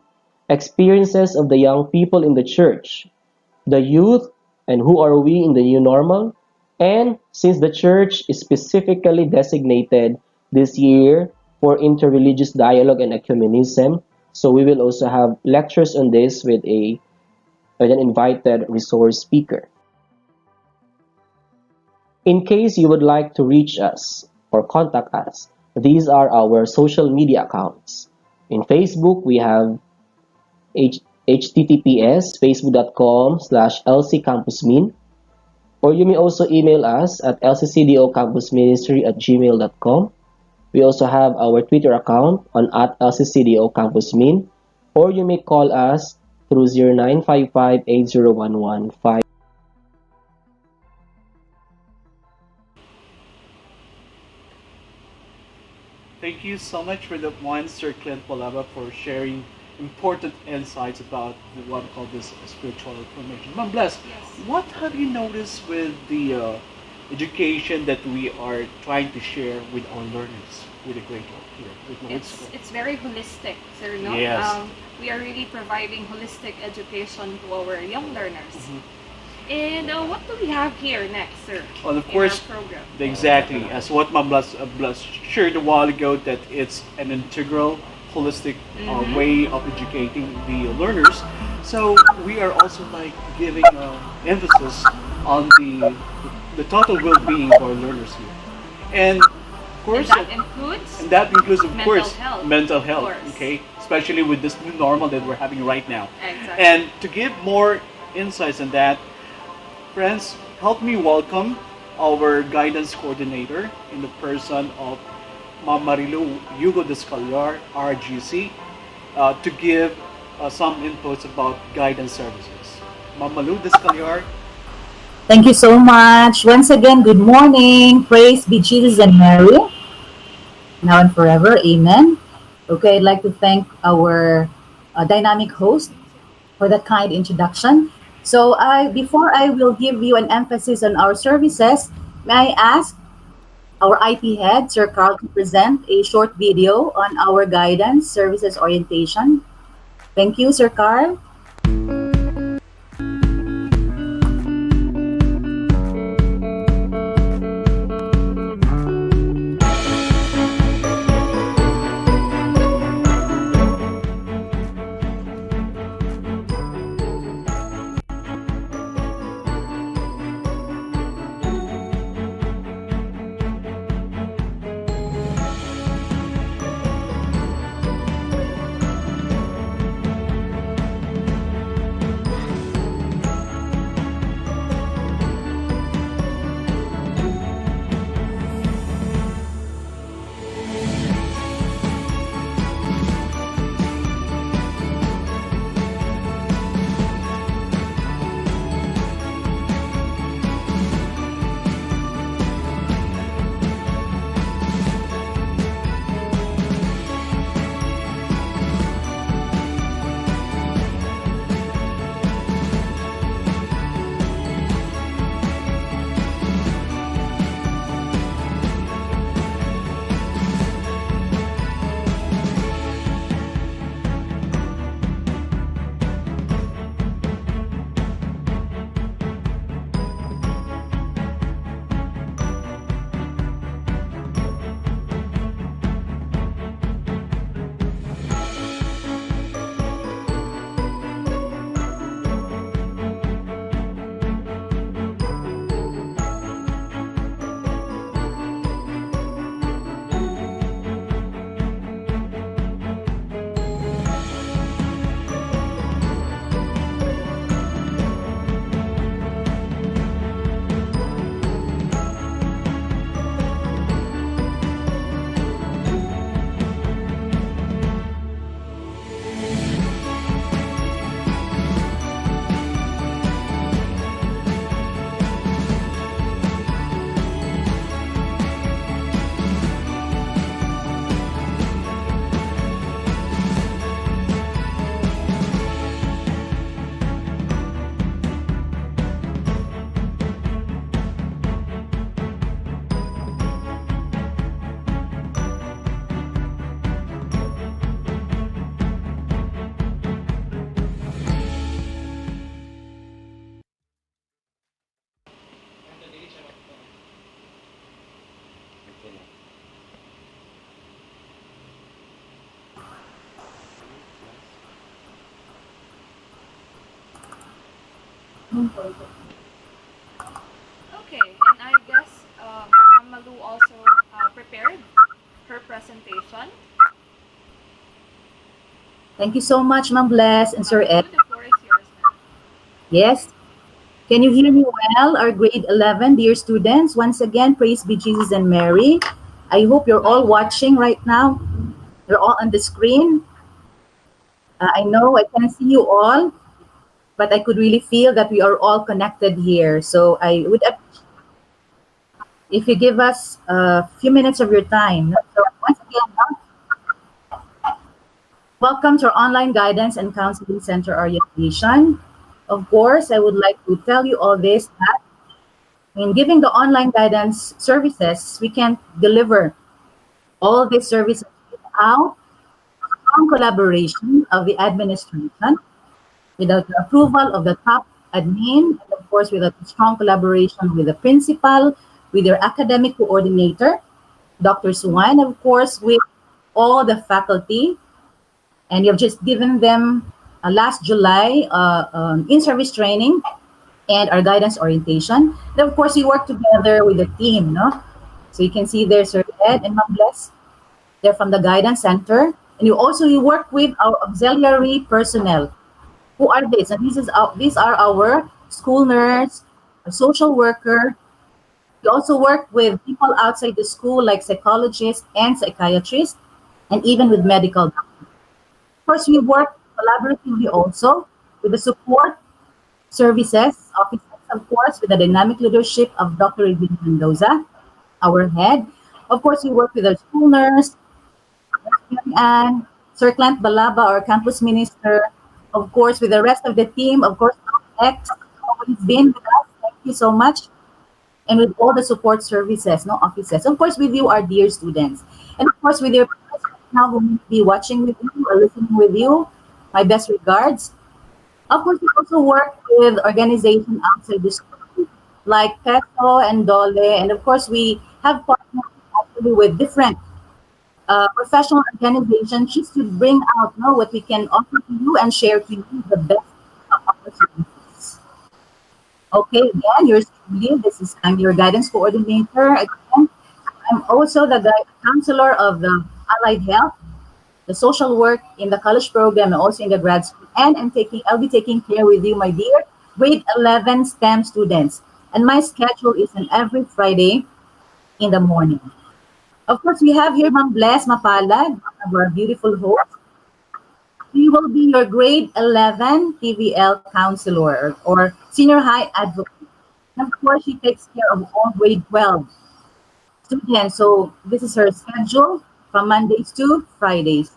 experiences of the young people in the church, the youth, and who are we in the new normal, and since the church is specifically designated this year for interreligious dialogue and ecumenism, so we will also have lectures on this with an invited resource speaker. In case you would like to reach us or contact us, these are our social media accounts. In Facebook, we have https facebook.com/lccampusmin, or you may also email us at lccdocampusministry@gmail.com. We also have our Twitter account on @lccdocampusmin, or you may call us through 0955-80115. Thank you so much for that one, Sir Clint Palava, for sharing important insights about what we call this spiritual formation. Ma'am Bless, what have you noticed with the education that we are trying to share with our learners with the grade 12 here with Lourdes School? It's very holistic, sir. No? Yes. We are really providing holistic education to our young learners. And what do we have here next, sir? Well, of course, in our program? exactly. As what Ma'am Bless shared a while ago, that it's an integral, holistic way of educating the learners. So we are also like giving emphasis on the total well-being of our learners here, and of course, and that includes of mental course health, mental health. of course. Okay, especially with this new normal that we're having right now. Exactly. And to give more insights on that, friends, help me welcome our guidance coordinator in the person of Ma'am Marilu Hugo Descaliar, RGC, to give some inputs about guidance services. Ma'am Marilu Descaliar. Thank you so much. Once again, good morning. Praise be Jesus and Mary, now and forever. Amen. Okay, I'd like to thank our dynamic host for that kind introduction. So, before I will give you an emphasis on our services, may I ask our IT head, Sir Carl, to present a short video on our guidance services orientation. Thank you, Sir Carl. Okay, and I guess Ma'am Malu also prepared her presentation. Thank you so much, Ma'am Bless and Sir Ed. The floor is yours now. Yes. Can you hear me well, our grade 11 dear students? Once again, praise be Jesus and Mary. I hope you're all watching right now. You're all on the screen. I know I can see you all, but I could really feel that we are all connected here. So I would if you give us a few minutes of your time. So once again, welcome to our online guidance and counseling center orientation. Of course, I would like to tell you all this that in giving the online guidance services, we can deliver all these services without strong collaboration of the administration, without the approval of the top admin, and of course, without strong collaboration with the principal, with your academic coordinator, Dr. Suwan, of course, with all the faculty. And you've just given them last July in-service training and our guidance orientation. Then, of course, we work together with the team, no? So you can see there, Sir Ed and Ma'am Bless. They're from the guidance center. And you work with our auxiliary personnel. Who are these? And these are our school nurse, a social worker, We also work with people outside the school like psychologists and psychiatrists, and even with medical doctors. Of course, we work collaboratively also with the support services officers, of course, with the dynamic leadership of Dr. Regina Mendoza, our head. Of course, we work with our school nurse, and Sir Clint Balaba, our campus minister, of course, with the rest of the team, of course, X, always been with us. Thank you so much. And with all the support services, no offices. Of course, with you, our dear students. And of course, with your parents now who may be watching with you or listening with you, my best regards. Of course, we also work with organizations outside the school, like PESO and DOLE. And of course, we have partnered actually with different professional organizations just to bring out what we can offer to you and share to you the best of our services. Okay, again, yours truly, this is I'm your guidance coordinator. Again, I'm also the counselor of the Allied Health, the social work in the college program, and also in the grad school. And I'll be taking care with you, my dear grade 11 STEM students. And my schedule is on every Friday in the morning. Of course, we have here Ma'am Bless Mapalad, one of our beautiful hosts. She will be your grade 11 TVL counselor or senior high advocate. And of course, she takes care of all grade 12 students. So this is her schedule from Mondays to Fridays.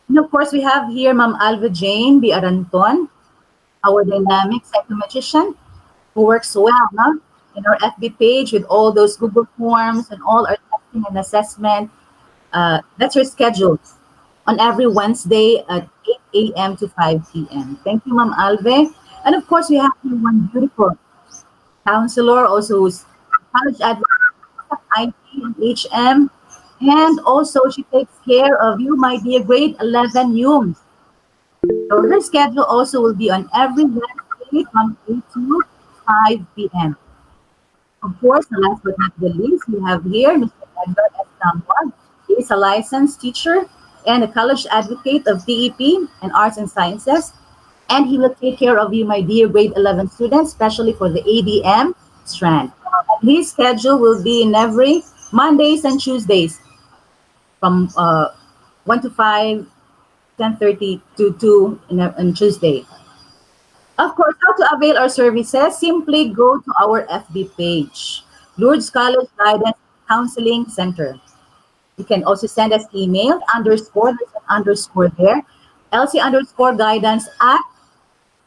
And of course, we have here Ma'am Alva Jane B. Aranton, our dynamic psychometrician, who works well in our FB page with all those Google Forms and all our testing and assessment. That's her schedule on every Wednesday at 8 a.m. to 5 p.m. Thank you, Ma'am Alve. And of course, we have here one beautiful counselor, also who's college advocate, IT and HM. And also, she takes care of you, my dear grade 11 YUMs. So her schedule also will be on every Wednesday from 8 to 5 p.m. Of course, the last but not the least, we have here Mr. Edgar S. Tamwag. He is a licensed teacher and a college advocate of TEP and Arts and Sciences. And he will take care of you, my dear grade 11 students, especially for the ABM strand. His schedule will be in every Mondays and Tuesdays from 1 to 5, 10:30 to 2 on Tuesday. Of course, how to avail our services? Simply go to our FB page, Lourdes College Guidance Counseling Center. You can also send us email, underscore, there's an underscore there, lc_guidance at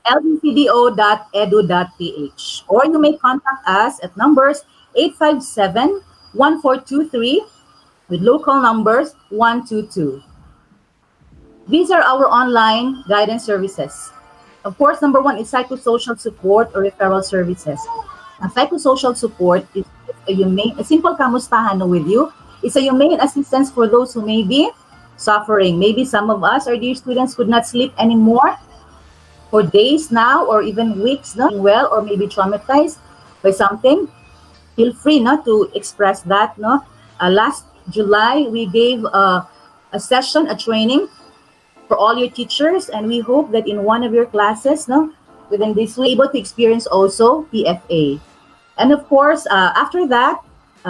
lbcdo.edu.ph. Or you may contact us at numbers 857-1423 with local numbers 122. These are our online guidance services. Of course, number one is psychosocial support or referral services. Now, psychosocial support is a simple kamustahan with you. It's a humane assistance for those who may be suffering. Maybe some of us, our dear students, could not sleep anymore for days now or even weeks, well, or maybe traumatized by something. Feel free to express that. Last July, we gave a session, a training for all your teachers, and we hope that in one of your classes, within this week, able to experience also PFA. And of course, after that,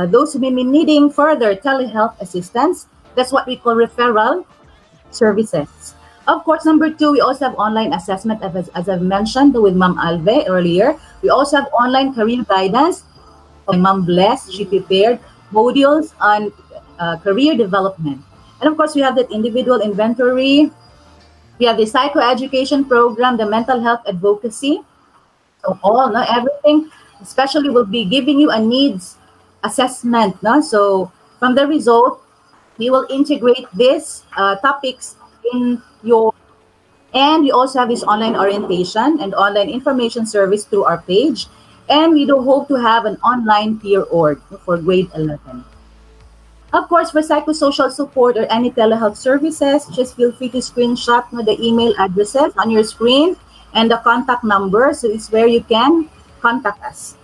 those who may be needing further telehealth assistance, that's what we call referral services. Of course, number two, we also have online assessment, as I've mentioned with Ma'am Alve earlier. We also have online career guidance. Ma'am Bless, she prepared modules on career development. And of course, we have that individual inventory. We have the psychoeducation program, the mental health advocacy. So everything, especially will be giving you a needs assessment. So from the result, we will integrate these topics in your, and we also have this online orientation and online information service through our page. And we do hope to have an online peer org for grade 11. Of course, for psychosocial support or any telehealth services, just feel free to screenshot the email addresses on your screen and the contact number. So it's where you can contact us.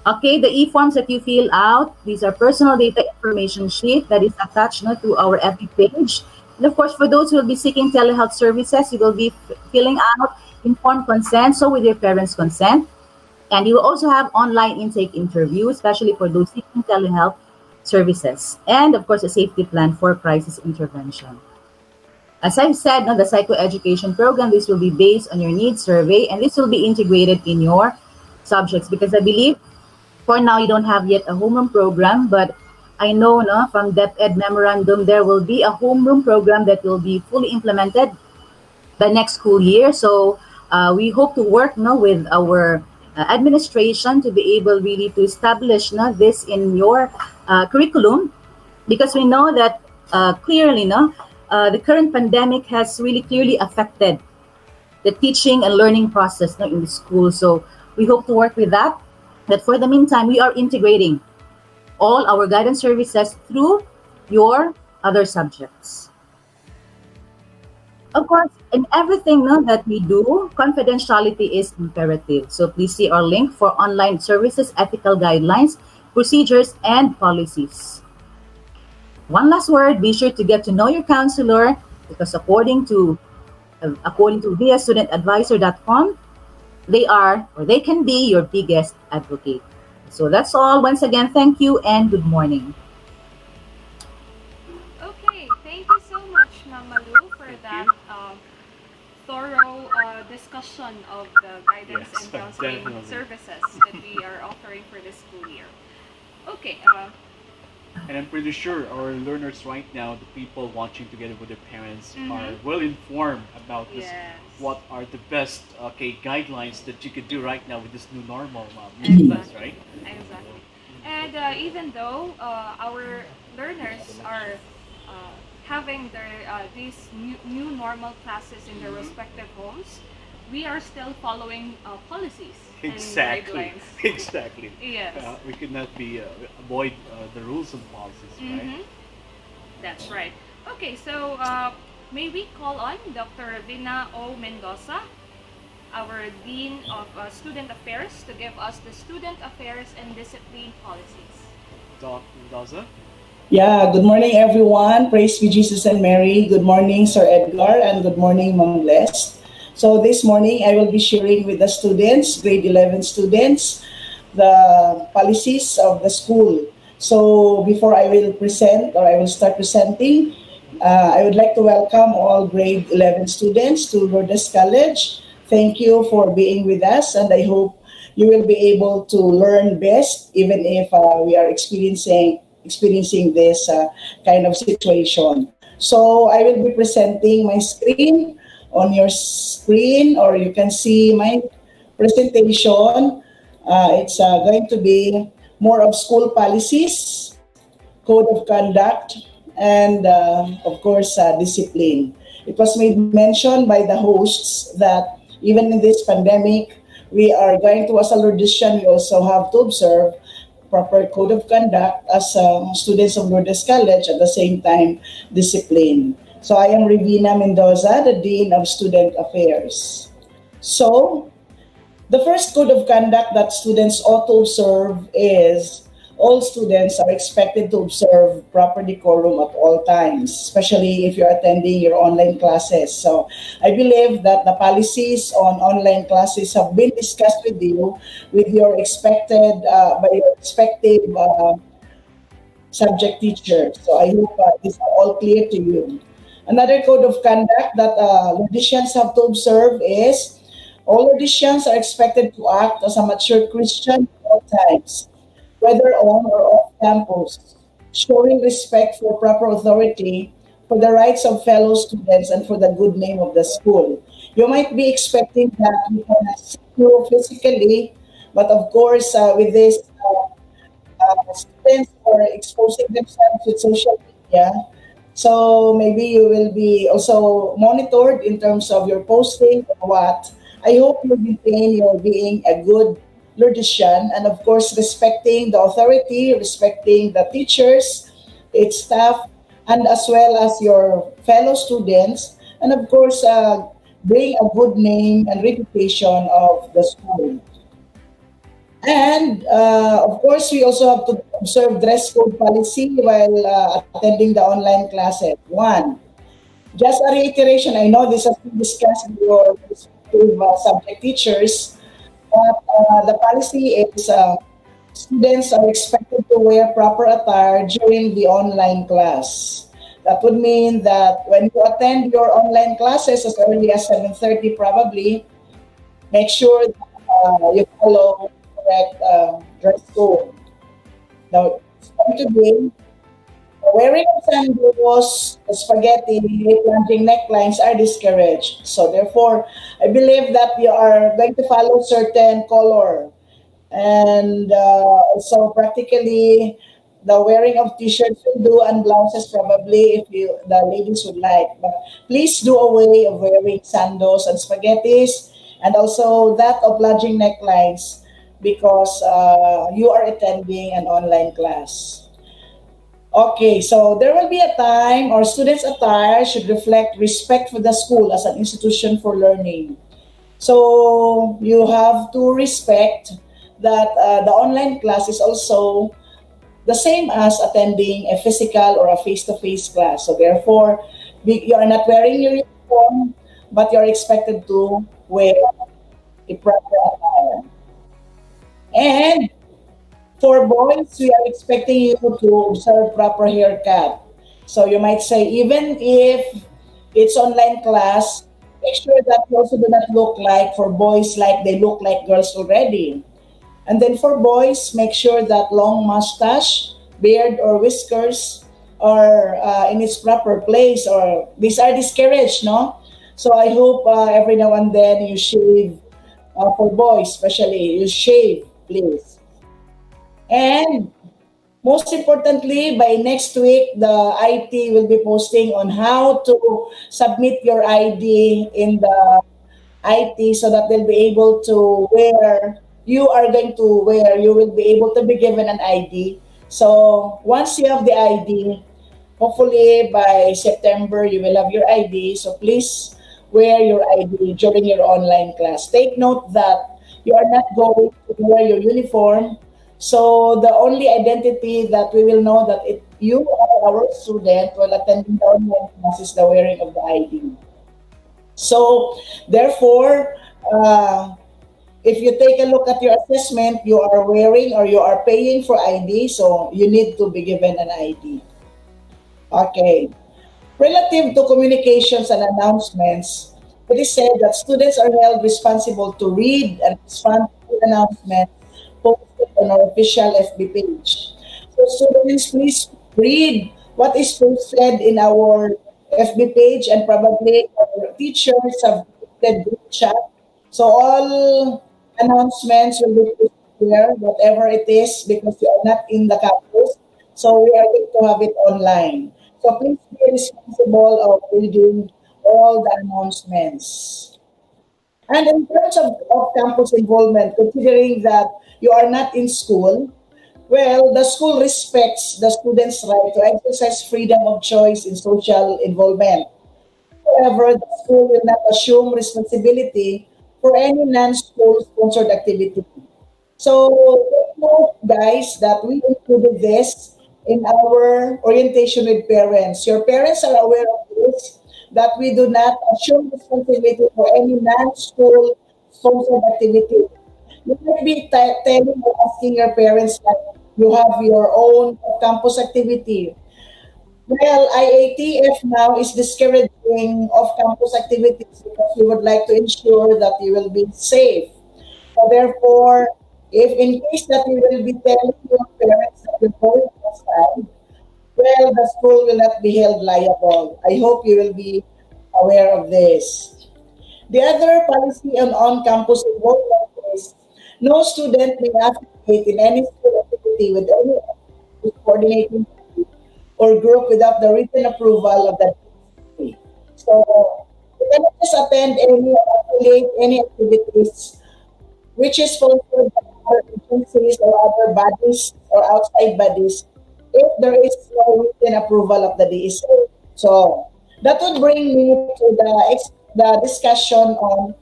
Okay, the e-forms that you fill out, these are personal data information sheet that is attached to our FB page. And of course, for those who will be seeking telehealth services, you will be filling out informed consent, so with your parents' consent. And you will also have online intake interview, especially for those seeking telehealth services. And of course, a safety plan for crisis intervention. As I've said, no, the psychoeducation program, this will be based on your needs survey, and this will be integrated in your subjects, because I believe for now you don't have yet a homeroom program, but I know, no, from DepEd memorandum there will be a homeroom program that will be fully implemented the next school year. So we hope to work, no, with our administration to be able really to establish, no, this in your curriculum, because we know that clearly, no, the current pandemic has really clearly affected the teaching and learning process, no, in the school. So we hope to work with that. But for the meantime, we are integrating all our guidance services through your other subjects. Of course, in everything, no, that we do, confidentiality is imperative. So please see our link for online services, ethical guidelines, procedures, and policies. One last word, be sure to get to know your counselor, because according to viastudentadvisor.com, they are, or they can be, your biggest advocate. So that's all. Once again, thank you and good morning. Okay, thank you so much, Mama Lou, for that thorough discussion of the guidance Yes, and counseling definitely. services that we are offering for this school year. Okay, And I'm pretty sure our learners right now, the people watching together with their parents, Mhm. are well informed about this. Yes. What are the best guidelines that you could do right now with this new normal Exactly. right? Exactly. And even though our learners are having their these new normal classes in their respective homes, we are still following policies and Exactly. guidelines. Exactly. Yes. We could not be avoid the rules and policies, right? Mm-hmm. That's right. Okay, so may we call on Dr. Vina O. Mendoza, our Dean of Student Affairs, to give us the Student Affairs and Discipline Policies. Doc Mendoza. Yeah, good morning, everyone. Praise be Jesus and Mary. Good morning, Sir Edgar, and good morning, Ma'am Blessed. So this morning, I will be sharing with the students, grade 11 students, the policies of the school. So before I will present, or I will start presenting, I would like to welcome all grade 11 students to Lourdes College. Thank you for being with us, and I hope you will be able to learn best, even if we are experiencing this kind of situation. So I will be presenting my screen on your screen, or you can see my presentation. It's going to be more of school policies, code of conduct, and of course, discipline. It was made mention by the hosts that even in this pandemic, we are going to, as a Lordesian, we also have to observe proper code of conduct as students of Lourdes College, at the same time, discipline. So I am Rivina Mendoza, the Dean of Student Affairs. So the first code of conduct that students ought to observe is all students are expected to observe proper decorum at all times, especially if you're attending your online classes. So I believe that the policies on online classes have been discussed with you, with your expected, by your respective subject teacher. So I hope these are all clear to you. Another code of conduct that Laudicians have to observe is all Laudicians are expected to act as a mature Christian at all times, whether on or off campus, showing respect for proper authority, for the rights of fellow students, and for the good name of the school. You might be expecting that we can see you physically, but of course, with this students are exposing themselves with social media. So maybe you will be also monitored in terms of your posting or what. I hope you maintain your being a good Lordesian, and of course respecting the authority, respecting the teachers, its staff, and as well as your fellow students, and of course bring a good name and reputation of the school. And of course, we also have to observe dress code policy while attending the online classes. One, just a reiteration, I know this has been discussed with your respective subject teachers. But the policy is students are expected to wear proper attire during the online class. That would mean that when you attend your online classes as early as 7:30 probably, make sure that you follow correct dress code. Now, it's going to be wearing of sandals, spaghetti, plunging necklines are discouraged. So therefore, I believe that you are going to follow certain color. And so practically, the wearing of t-shirts will do and blouses probably if you the ladies would like. But please do away of wearing sandals and spaghettis, and also that of plunging necklines because you are attending an online class. Okay, so there will be a time or students' attire should reflect respect for the school as an institution for learning. So you have to respect that the online class is also the same as attending a physical or a face-to-face class. So therefore, you are not wearing your uniform, but you are expected to wear a proper attire. And for boys, we are expecting you to observe proper haircut. So you might say, even if it's online class, make sure that you also do not look like for boys like they look like girls already. And then for boys, make sure that long mustache, beard, or whiskers are in its proper place, or these are discouraged, no? So I hope every now and then you shave for boys, especially you shave, please. And most importantly, by next week, the IT will be posting on how to submit your ID in the IT so that they'll be able to wear, you are going to wear, you will be able to be given an ID. So once you have the ID, hopefully by September you will have your ID. So please wear your ID during your online class. Take note that you are not going to wear your uniform. So the only identity that we will know that you are our student while attending the online class is the wearing of the ID. So therefore, if you take a look at your assessment, you are wearing or you are paying for ID, so you need to be given an ID. Okay. Relative to communications and announcements, it is said that students are held responsible to read and respond to announcements posted on our official FB page. So students, please read what is posted in our FB page, and probably our teachers have posted group chat. So all announcements will be posted there, whatever it is, because we are not in the campus. So we are going to have it online. So please be responsible of reading all the announcements. And in terms of campus involvement, considering that you are not in school, well, the school respects the students' right to exercise freedom of choice in social involvement. However, the school will not assume responsibility for any non-school sponsored activity. So, take note, guys, that we included this in our orientation with parents. Your parents are aware of this, that we do not assume responsibility for any non-school sponsored activity. You might be telling or asking your parents that you have your own campus activity. Well, IATF now is discouraging off-campus activities because we would like to ensure that you will be safe. So therefore, if in case that you will be telling your parents that you're going outside, well, the school will not be held liable. I hope you will be aware of this. The other policy on on-campus involvement is no student may affiliate in any school activity with any coordinating or group without the written approval of the DSA. So you cannot just attend any or affiliate any activities which is sponsored by other agencies or other bodies or outside bodies if there is no written approval of the DSA. So that would bring me to the discussion on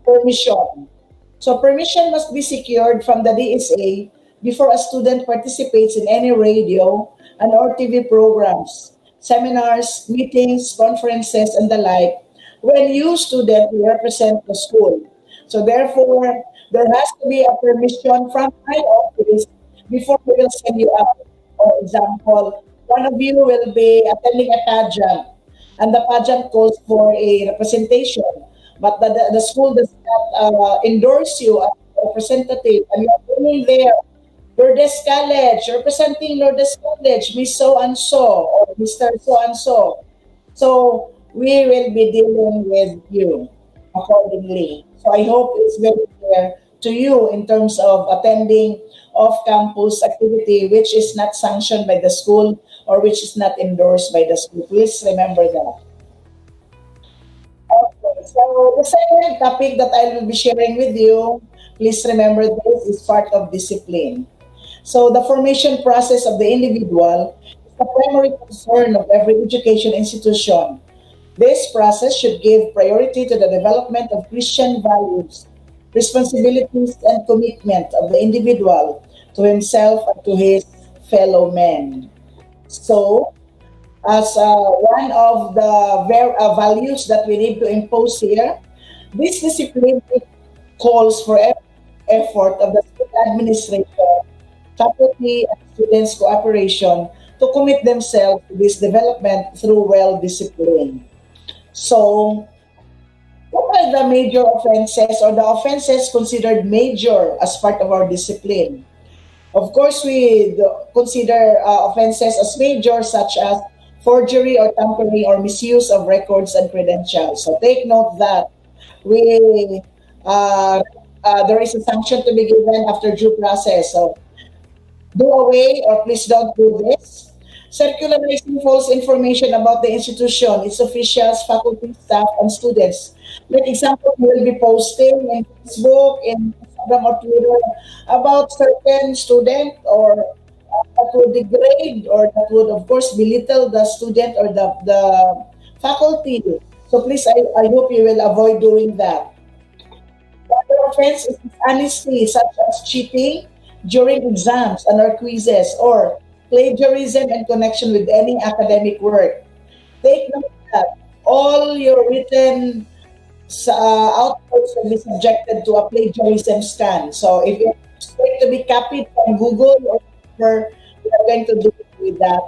permission. So permission must be secured from the DSA before a student participates in any radio and or TV programs, seminars, meetings, conferences, and the like when you student will represent the school. So therefore, there has to be a permission from my office before we will send you out. For example, one of you will be attending a pageant, and the pageant calls for a representation, but the school does not endorse you as a representative, and you're only there. Lourdes College, representing Lourdes College, Miss So and so, or Mr. So and so. So we will be dealing with you accordingly. So I hope it's very clear to you in terms of attending off-campus activity which is not sanctioned by the school or which is not endorsed by the school. Please remember that. Okay, so the second topic that I will be sharing with you, please remember this is part of discipline. So the formation process of the individual is the primary concern of every education institution. This process should give priority to the development of Christian values, responsibilities, and commitment of the individual to himself and to his fellow men. So, as one of the values that we need to impose here, this discipline calls for effort of the school administration, faculty, and students' cooperation to commit themselves to this development through well-discipline. So, what are the major offenses or the offenses considered major as part of our discipline? Of course, we consider offenses as major, such as forgery or tampering or misuse of records and credentials. So take note that we there is a sanction to be given after due process. So do away or please don't do this. Circularizing false information about the institution, its officials, faculty, staff, and students. Like example, we will be posting in Facebook, in Instagram or Twitter about certain student or that would degrade or that would of course belittle the student or the faculty. So please, I hope you will avoid doing that. Other offense is dishonesty, such as cheating during exams and or quizzes, or plagiarism in connection with any academic work. Take note that all your written outputs will be subjected to a plagiarism scan. So if it's going to be copied from Google or whatever, we are going to do with that.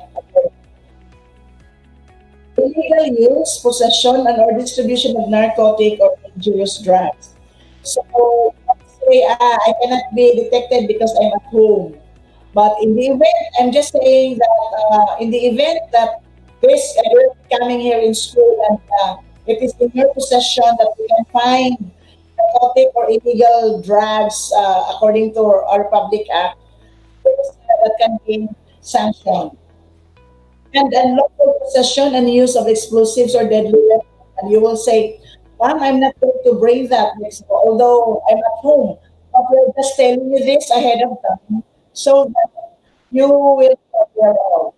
Illegal use, possession, and or distribution of narcotic or dangerous drugs. So let's say I cannot be detected because I'm at home. But in the event, I'm just saying that in the event that this you're coming here in school and it is in your possession that we can find narcotic or illegal drugs according to our Public Act, that can be sanctioned. And unlawful possession and use of explosives or deadly weapons. And you will say, Mom, I'm not going to bring that next, although I'm at home. But we're just telling you this ahead of time so that you will be aware of.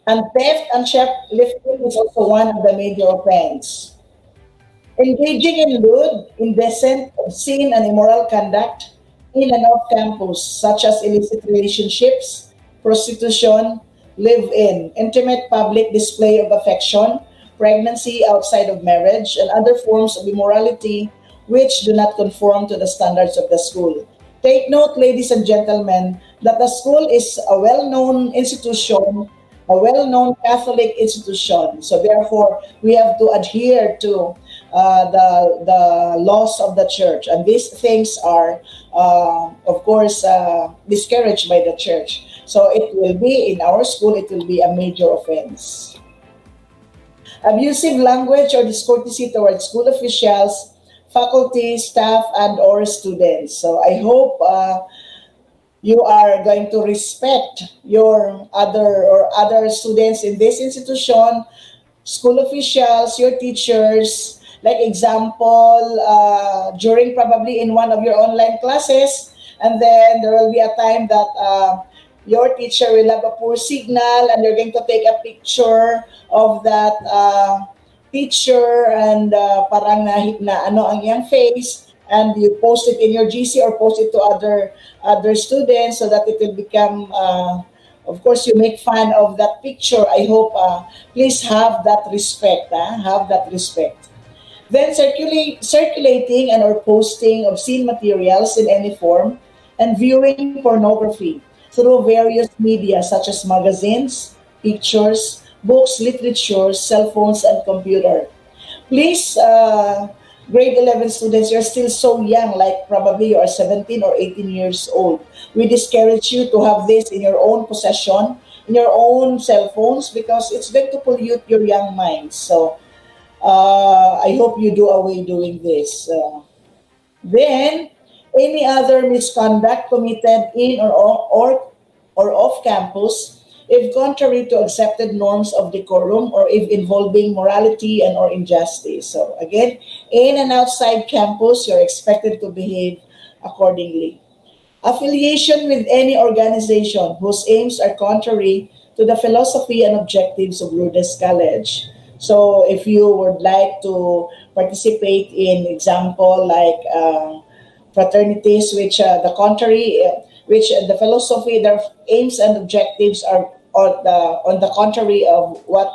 And theft and shoplifting is also one of the major offense. Engaging in lewd, indecent, obscene, and immoral conduct in and off campus, such as illicit relationships, prostitution, live-in, intimate public display of affection, pregnancy outside of marriage, and other forms of immorality which do not conform to the standards of the school. Take note, ladies and gentlemen, that the school is a well-known institution, a well-known Catholic institution. So therefore, we have to adhere to the laws of the church. And these things are, of course, discouraged by the church. So it will be, in our school, it will be a major offense. Abusive language or discourtesy towards school officials, faculty, staff, and or students. So I hope you are going to respect your other students in this institution, school officials, your teachers. Like example, during probably in one of your online classes, and then there will be a time that your teacher will have a poor signal and you're going to take a picture of that teacher and parang na ano ang iyang face, and you post it in your GC or post it to other students so that it will become of course you make fun of that picture. I hope please have that respect, have that respect. Then circulating and or posting obscene materials in any form, and viewing pornography through various media such as magazines, pictures, books, literature, cell phones, and computer. Please, grade 11 students, you're still so young, like probably you are 17 or 18 years old. We discourage you to have this in your own possession, in your own cell phones, because it's going to pollute your young minds. So I hope you do away doing this. Then, any other misconduct committed in or off campus, if contrary to accepted norms of decorum or if involving morality and or injustice. So again, in and outside campus, you're expected to behave accordingly. Affiliation with any organization whose aims are contrary to the philosophy and objectives of Lourdes College. So if you would like to participate in example like fraternities which the contrary, which the philosophy, their aims and objectives are on the contrary of what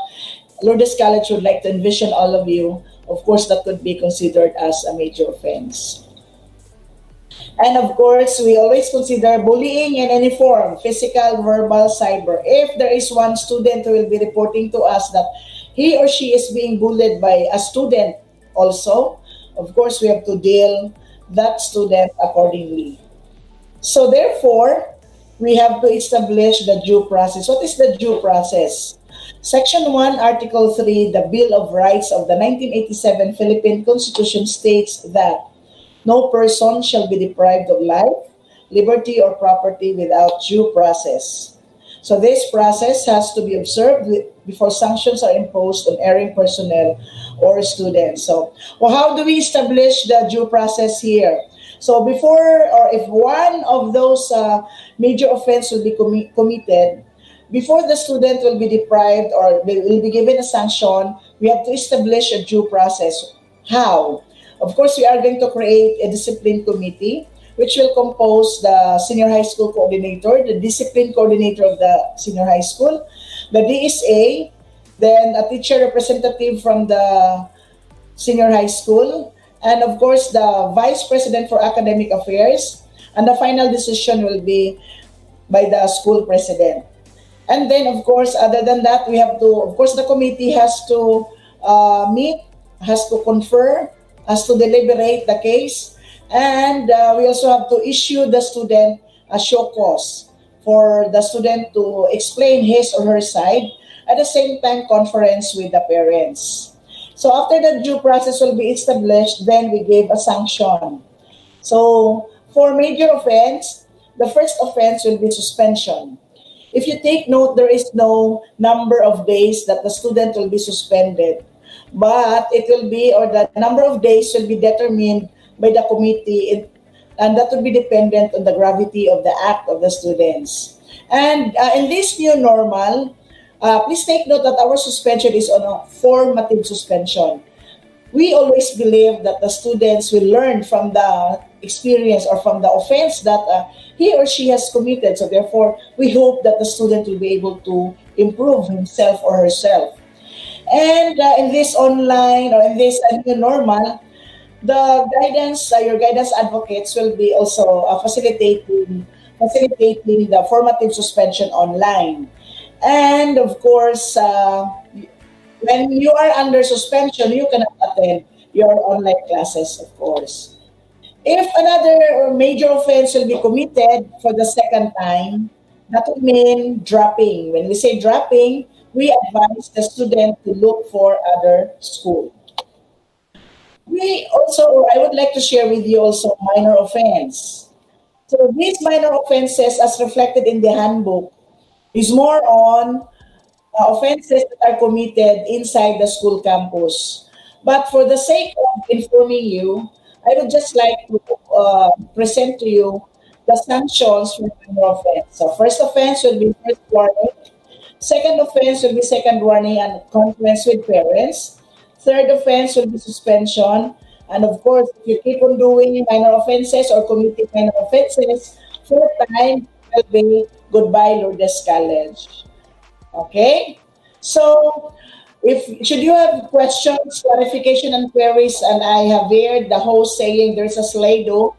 Lourdes College would like to envision all of you, of course that could be considered as a major offense. And of course, we always consider bullying in any form, physical, verbal, cyber. If there is one student who will be reporting to us that he or she is being bullied by a student also, of course, we have to deal that student accordingly. So therefore, we have to establish the due process. What is the due process? Section 1, Article 3, the Bill of Rights of the 1987 Philippine Constitution states that no person shall be deprived of life, liberty, or property without due process. So this process has to be observed before sanctions are imposed on erring personnel or students. So, well, how do we establish the due process here? So before, or if one of those major offense will be committed, before the student will be deprived or will be given a sanction, we have to establish a due process. How? Of course, we are going to create a discipline committee which will compose the senior high school coordinator, the discipline coordinator of the senior high school, the DSA, then a teacher representative from the senior high school, and of course the vice president for academic affairs, and the final decision will be by the school president. And then of course, other than that, we have to, of course the committee has to meet, has to confer, has to deliberate the case, and we also have to issue the student a show cause for the student to explain his or her side, at the same time conference with the parents. So after the due process will be established, then we gave a sanction. So for major offense, the first offense will be suspension. If you take note, there is no number of days that the student will be suspended, but it will be, or the number of days will be determined by the committee, and that will be dependent on the gravity of the act of the students. And in this new normal, please take note that our suspension is on a formative suspension. We always believe that the students will learn from the experience or from the offense that he or she has committed. So therefore, we hope that the student will be able to improve himself or herself. And in this online or in this new normal, the guidance, your guidance advocates will be also facilitating the formative suspension online. And of course, when you are under suspension, you cannot attend your online classes, of course. If another major offense will be committed for the second time, that would mean dropping. When we say dropping, we advise the student to look for other school. We also, or I would like to share with you also minor offense. So these minor offenses, as reflected in the handbook, is more on offenses that are committed inside the school campus. But for the sake of informing you, I would just like to present to you the sanctions for minor offense. So first offense will be first warning. Second offense will be second warning and conference with parents. Third offense will be suspension. And of course, if you keep on doing minor offenses or committing minor offenses, fourth time will be goodbye Lourdes College. Okay? So, If should you have questions, clarification, and queries, and I have heard the host saying there's a Slido,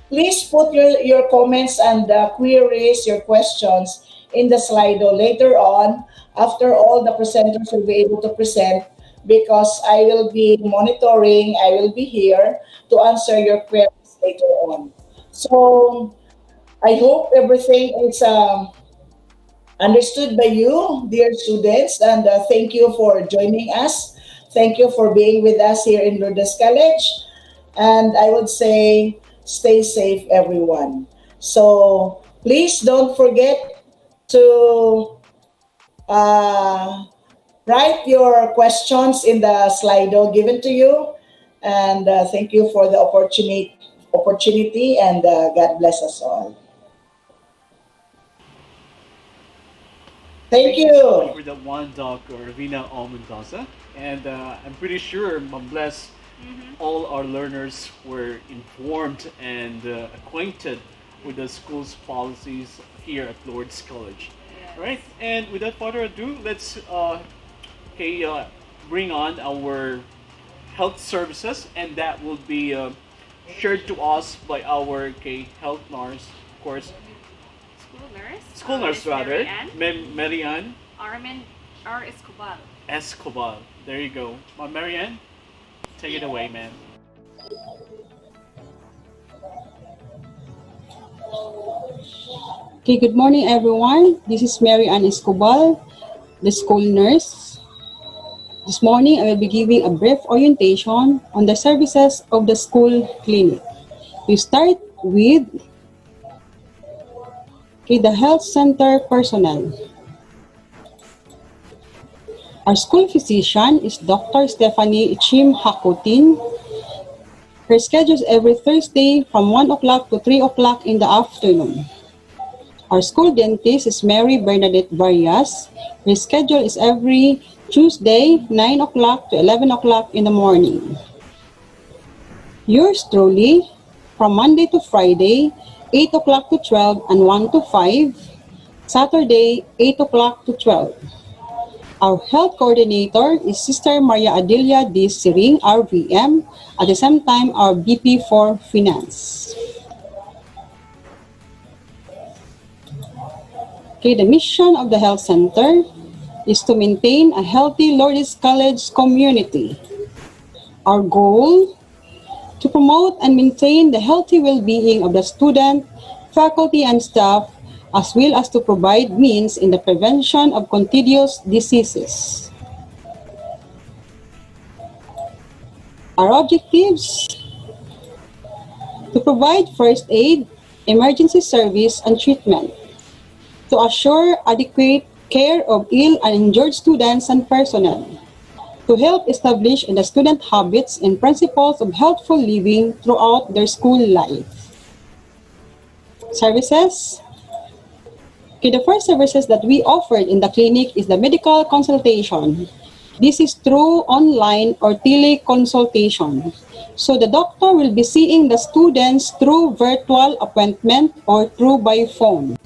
please put your comments and queries, your questions in the Slido later on after all the presenters will be able to present because I will be monitoring, I will be here to answer your queries later on. So I hope everything is understood by you, dear students, and thank you for joining us. Thank you for being with us here in Lourdes College. And I would say, stay safe, everyone. So please don't forget to uh, write your questions in the Slido given to you. And thank you for the opportunity, and God bless us all. Thank Thank you so much you. for that one, Dr. Ravina Mendoza. And I'm pretty sure, bless all our learners were informed and acquainted with the school's policies here at Lourdes College. All right, and without further ado, let's okay, bring on our health services, and that will be shared to us by our health nurse, of course, school nurse rather, Marianne Armin R. Escobar. Escobar. There you go. Marianne, take it away, man. Okay, good morning everyone. This is Mary Ann Escobar, the school nurse. This morning I will be giving a brief orientation on the services of the school clinic. We start with the health center personnel. Our school physician is Dr. Stephanie Chim Hakutin. Her schedule is every Thursday from 1 o'clock to 3 o'clock in the afternoon. Our school dentist is Mary Bernadette Varias. Her schedule is every Tuesday, 9 o'clock to 11 o'clock in the morning. Yours truly, from Monday to Friday, 8 o'clock to 12 and 1 to 5. Saturday, 8 o'clock to 12. Our health coordinator is Sister Maria Adelia D. Siring, RVM, at the same time our BP for Finance. Okay, the mission of the health center is to maintain a healthy Lourdes College community. Our goal, to promote and maintain the healthy well-being of the student, faculty, and staff, as well as to provide means in the prevention of contagious diseases. Our objectives, to provide first aid, emergency service, and treatment, to assure adequate care of ill and injured students and personnel, to help establish in the student habits and principles of healthful living throughout their school life. Services. Okay, the first services that we offered in the clinic is the medical consultation. This is through online or teleconsultation. So the doctor will be seeing the students through virtual appointment or through by phone.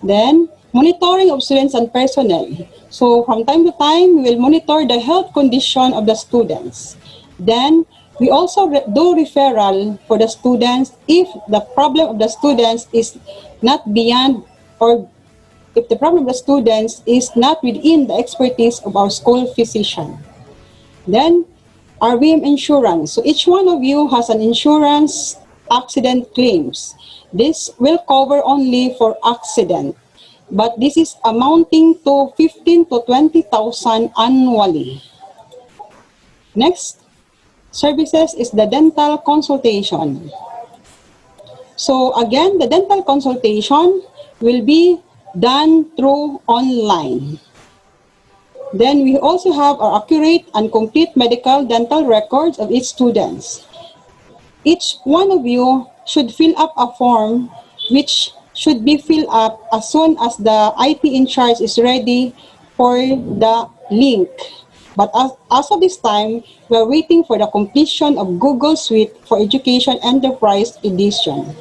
Then, monitoring of students and personnel. So from time to time, we will monitor the health condition of the students. Then, we also do referral for the students if the problem of the students is not beyond, or if the problem of the students is not within the expertise of our school physician. Then, RVM insurance. So each one of you has an insurance accident claims. This will cover only for accident, but this is amounting to 15 to 20,000 annually. Next services is the dental consultation. So again, the dental consultation will be done through online. Then we also have our accurate and complete medical dental records of each student. Each one of you should fill up a form which should be filled up as soon as the IT in charge is ready for the link. But as of this time, we are waiting for the completion of Google Suite for Education Enterprise Edition.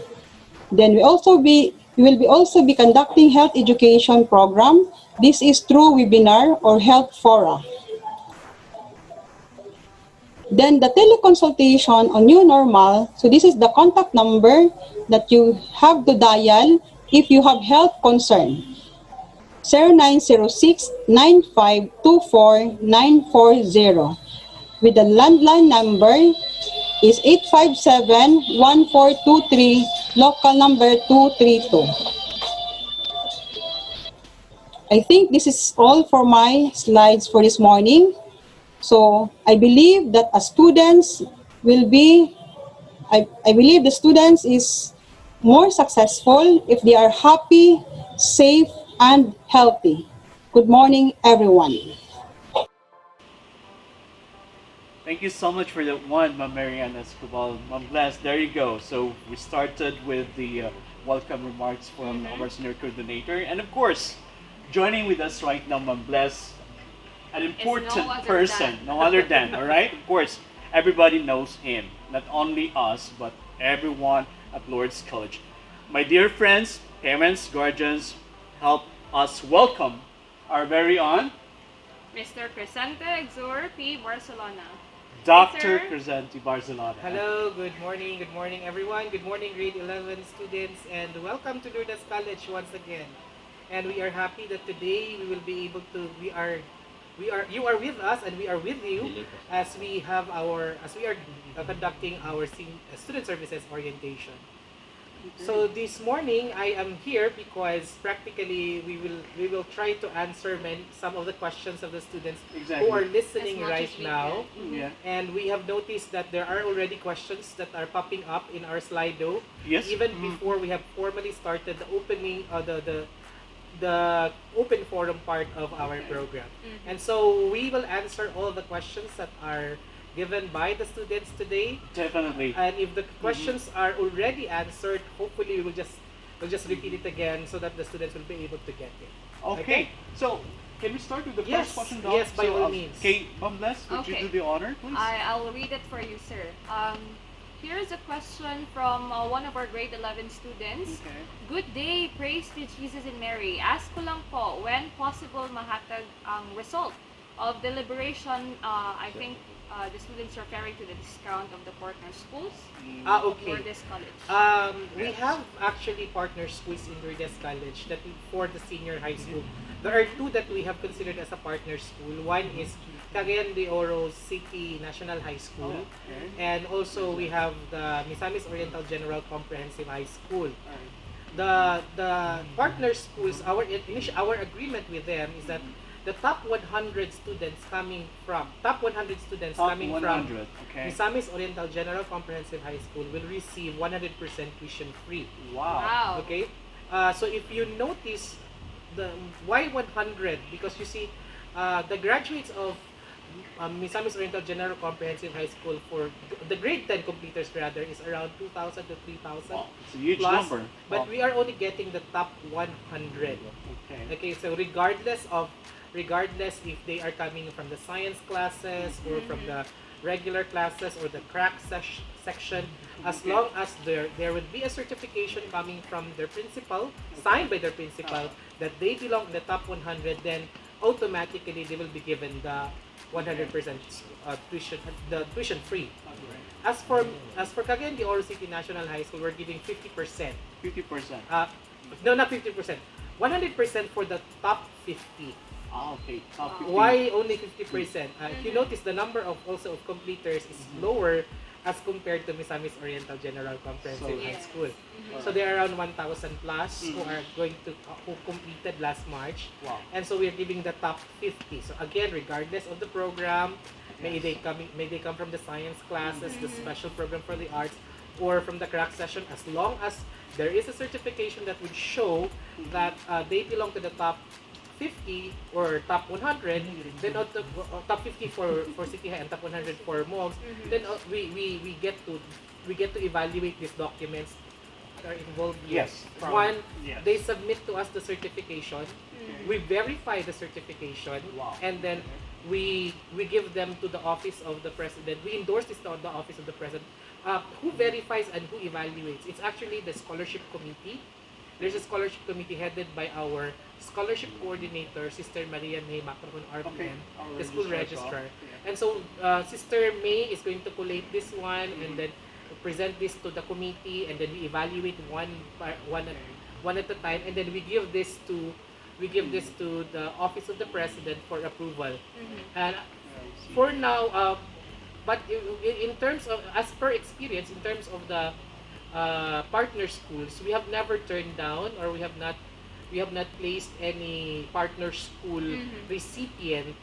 Then we will also be conducting health education program. This is through webinar or health fora. Then the teleconsultation on new normal, so this is the contact number that you have to dial if you have health concern. 0906-9524-940. With the landline number is 857-1423, local number 232. I think this is all for my slides for this morning. So I believe that as students will be, I believe the students is more successful if they are happy, safe, and healthy. Good morning, everyone. Thank you so much for that one, Ma'am Mariana Escobar. Ma'am Bless, there you go. So we started with the welcome remarks from our senior coordinator. And of course, joining with us right now, Ma'am Bless, an important person, no other than, all right? Of course, everybody knows him. Not only us, but everyone at Lourdes College. My dear friends, parents, guardians, help us welcome our very own Mr. Crescente Exor P. Barcelona. Dr. Crescente Barcelona. Hello, good morning everyone. Good morning grade 11 students and welcome to Lourdes College once again. And we are happy that today we will be able to, you are with us and we are with you as we are conducting our student services orientation. So this morning I am here because practically we will try to answer some of the questions of the students who are listening right now. And we have noticed that there are already questions that are popping up in our Slido. Yes. Even before we have formally started the opening the open forum part of our program. And so we will answer all the questions that are given by the students today. Definitely. And if the questions are already answered, hopefully we'll just repeat it again so that the students will be able to get it. Okay. So can we start with the first question, Doc? Yes, by all means. Okay, Ma'am Bless, could you do the honor, please? I'll read it for you, sir. Here's a question from one of our grade 11 students. Okay. Good day, praise be Jesus and Mary. Ask ko lang po, when possible mahatag ang result of deliberation, I think the students referring to the discount of the partner schools. Okay. Lourdes College. We have actually partner schools in Lourdes College that for the senior high school. There are two that we have considered as a partner school. One is Cagayan de Oro City National High School, and also we have the Misamis Oriental General Comprehensive High School. The partner schools, our agreement with them is that the top 100 students coming from Misamis Oriental General Comprehensive High School will receive 100% tuition free. Wow. Okay. So if you notice why 100, because you see the graduates of Misamis Oriental General Comprehensive High School for the grade 10 completers rather is around 2,000 to 3,000. Wow, it's a huge plus, number. But we are only getting the top 100. Okay, so regardless if they are coming from the science classes or from the regular classes or the crack section, as long as there would be a certification coming from their principal, signed by their principal, that they belong in the top 100, then automatically they will be given the 100% tuition free. As for Cagayan de Oro City National High School, we're giving 50%. 50%. No, not 50%. 100% for the top 50. Okay, top 50. Why only 50%? If you notice, the number of completers is lower as compared to Misamis Oriental General Comprehensive High School. So there are around 1,000 plus who completed last March. Wow. And so we are giving the top 50. So again, regardless of the program, may they come from the science classes, the special program for the arts, or from the crack session, as long as there is a certification that would show that they belong to the top 50 or top 100, then top 50 for City High and top 100 for MOGS, then we get to evaluate these documents that are involved here. Yes. One, they submit to us the certification, we verify the certification, and then we give them to the office of the president. We endorse this to the office of the president. Who verifies and who evaluates? It's actually the scholarship committee. there's a scholarship committee headed by our scholarship coordinator, Sister Maria May Macron, RPM, the school registrar. And so Sister May is going to collate this one and then present this to the committee, and then we evaluate one at a time, and then we give this to the office of the president for approval. And for now, but in terms of, as per experience, in terms of the partner schools, we have never turned down, or we have not placed any partner school recipient,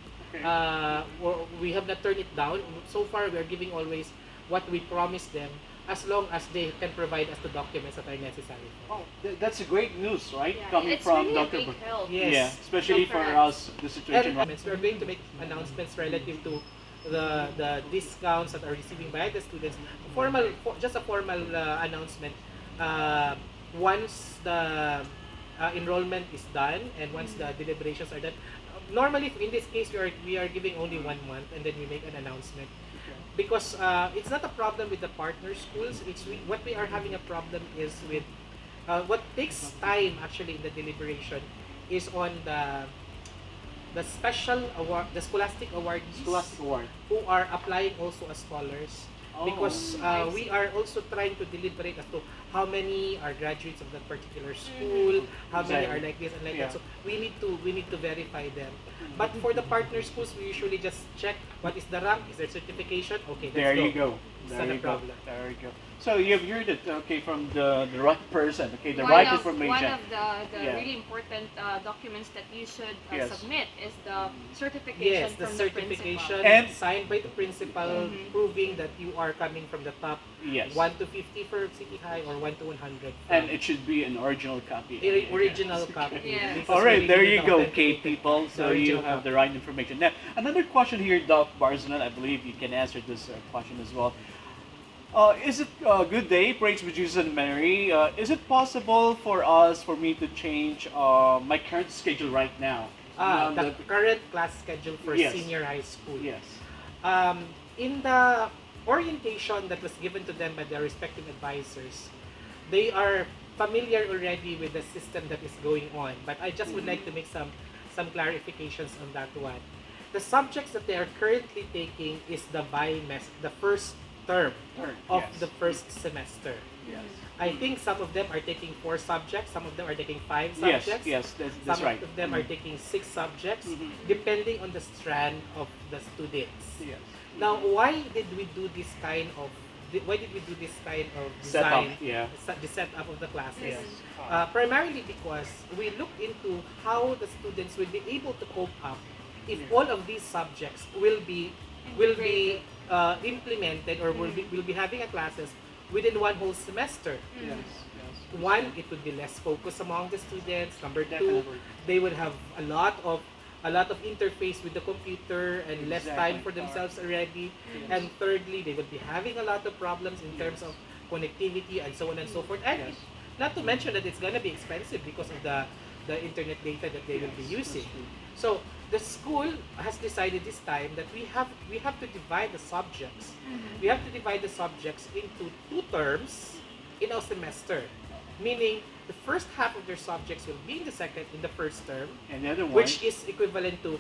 or we have not turned it down. So far, we are giving always what we promised them, as long as they can provide us the documents that are necessary. Oh, that's a great news, right? Yeah, Coming it's from really a Dr. big help. Yes. Yes. Especially for us, the situation. And we're going to make announcements relative to the discounts that are receiving by the students. Just a formal announcement. Once the enrollment is done and once the deliberations are done. Normally, in this case, we are giving only 1 month, and then we make an announcement. Because it's not a problem with the partner schools. What we are having a problem is with what takes time actually in the deliberation is on the special award, the scholastic awardees, who are applying also as scholars. Because we are also trying to deliberate as to how many are graduates of that particular school, how many are like this and like that. So we need to verify them. But for the partner schools, we usually just check what is the rank, is there certification? Okay, There you go. It's not a problem. There you go. So you have heard it, from the right person, the One right of information. the really important documents that you should submit is the certification Yes, the from certification the principal. signed by the principal, proving that you are coming from the top 1 to 50 for City High, or 1 to 100. And it should be an original copy. Original copy. Yes. All right, there you go, K K people. So you have the right information. Now, another question here, Doc Barzalan. I believe you can answer this question as well. Is it good day? Praise be Jesus and Mary. Is it possible for me to change my current schedule right now? The current class schedule for senior high school. Yes. In the orientation that was given to them by their respective advisors, they are familiar already with the system that is going on. But I just would like to make some clarifications on that one. The subjects that they are currently taking is the first term of the first semester. Yes. I think some of them are taking 4 subjects, some of them are taking 5 subjects. Yes, that's some right. of them are taking 6 subjects, depending on the strand of the students. Yes. Now, why did we do this kind of design? The setup of the classes. Primarily because we look into how the students will be able to cope up if all of these subjects will be implemented, or will be having a classes within 1 whole semester. One, it would be less focus among the students. Number 2, they would have a lot of interface with the computer and less time for themselves already. And thirdly, they would be having a lot of problems in terms of connectivity and so on and so forth. And not to mention that it's going to be expensive because of the internet data that they will be using. So the school has decided this time that we have to divide the subjects. We have to divide the subjects into 2 terms in a semester, meaning the first half of their subjects will be in the first term, and the other one, which is equivalent to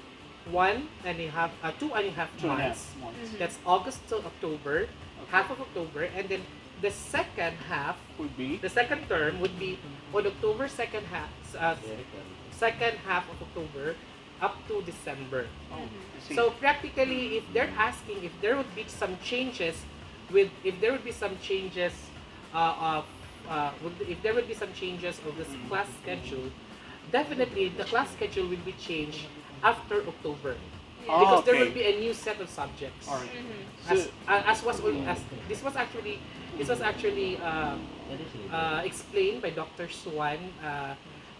2.5 months. That's August to October, half of October, and then the second half would be the second term would be on October second half of October up to December. So practically, if they're asking if there would be some changes of this class schedule, definitely the class schedule will be changed after October. Because there will be a new set of subjects. This was actually explained by Dr. Swan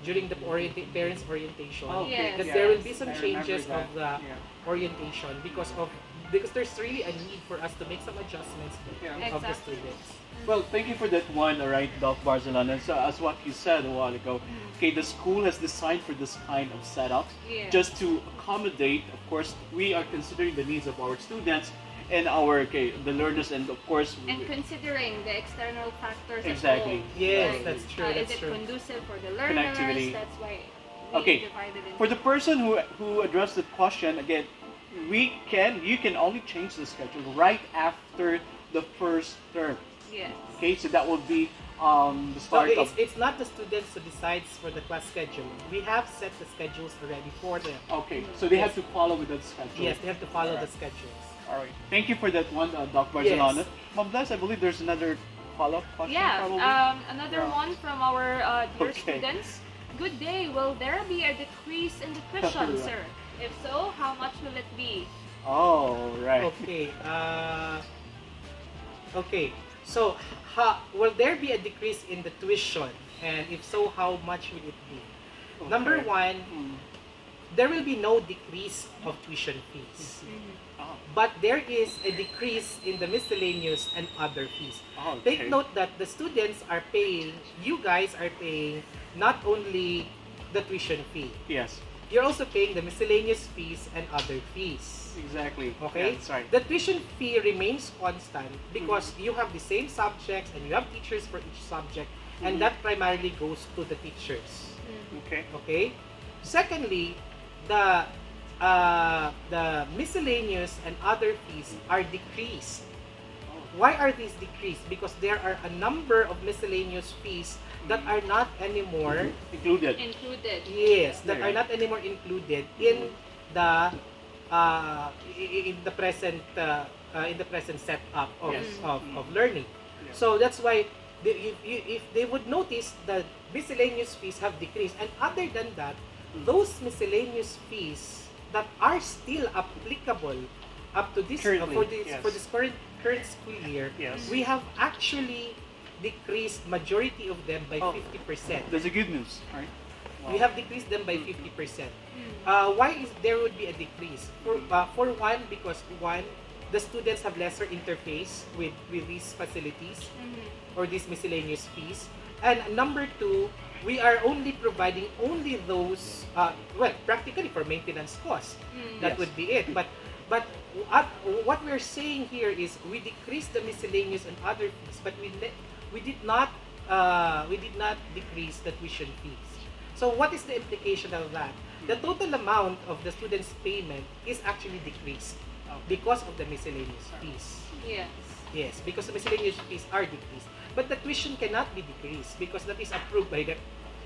during the parents orientation. That there will be some changes of the orientation because there's really a need for us to make some adjustments of the students. Well, thank you for that one, all right, Doc Barzalan. And so, as what you said a while ago, the school has designed for this kind of setup just to accommodate. Of course, we are considering the needs of our students, and our the learners, and of course And considering the external factors exactly. at home. Yes, Like, that's true. Is That's it true. conducive for the learners? Connectivity. That's why we Okay, divided into for the person who addressed the question again, you can only change the schedule right after the first term. Yes. Okay, so that will be the So start of. it's not the students who decides for the class schedule. We have set the schedules already for them. Okay, so they have to follow with that schedule. Yes, they have to follow the schedules. All right. Thank you for that one, Dr. Barcelona. Ma'am Blas, I believe there's another follow-up question. Yeah, Probably. another Yeah. one from our dear Okay. students. Good day. Will there be a decrease in the tuition, Yeah. sir? If so, how much will it be? Oh, right. Okay. Okay. So, will there be a decrease in the tuition? And if so, how much will it be? Okay. Number one, there will be no decrease of tuition fees. But there is a decrease in the miscellaneous and other fees. Okay. Take note that the students are paying, you guys are paying not only the tuition fee. Yes. You're also paying the miscellaneous fees and other fees. Exactly. Okay? Yeah, that's right. The tuition fee remains constant because you have the same subjects and you have teachers for each subject, and that primarily goes to the teachers. Okay. Okay? Secondly, the miscellaneous and other fees are decreased. Why are these decreased? Because there are a number of miscellaneous fees that are not anymore included. Yes, that are not anymore included in the present setup of, Yes. of learning. Yeah. So that's why if they would notice that miscellaneous fees have decreased, and other than that, those miscellaneous fees that are still applicable up to this Currently, for this current school year, Yes. we have actually decreased majority of them by 50%. That's a good news, right? We have decreased them by 50%. Why is there would be a decrease? For one, because one, the students have lesser interface with these facilities or these miscellaneous fees. And number two, we are only providing only those, practically for maintenance costs. That Yes. would be it. But what we're saying here is we decreased the miscellaneous and other fees, but we did not decrease the tuition fees. So what is the implication of that? The total amount of the student's payment is actually decreased because of the miscellaneous fees. Yes. Yes, because the miscellaneous fees are decreased. But the tuition cannot be decreased because that is approved by the,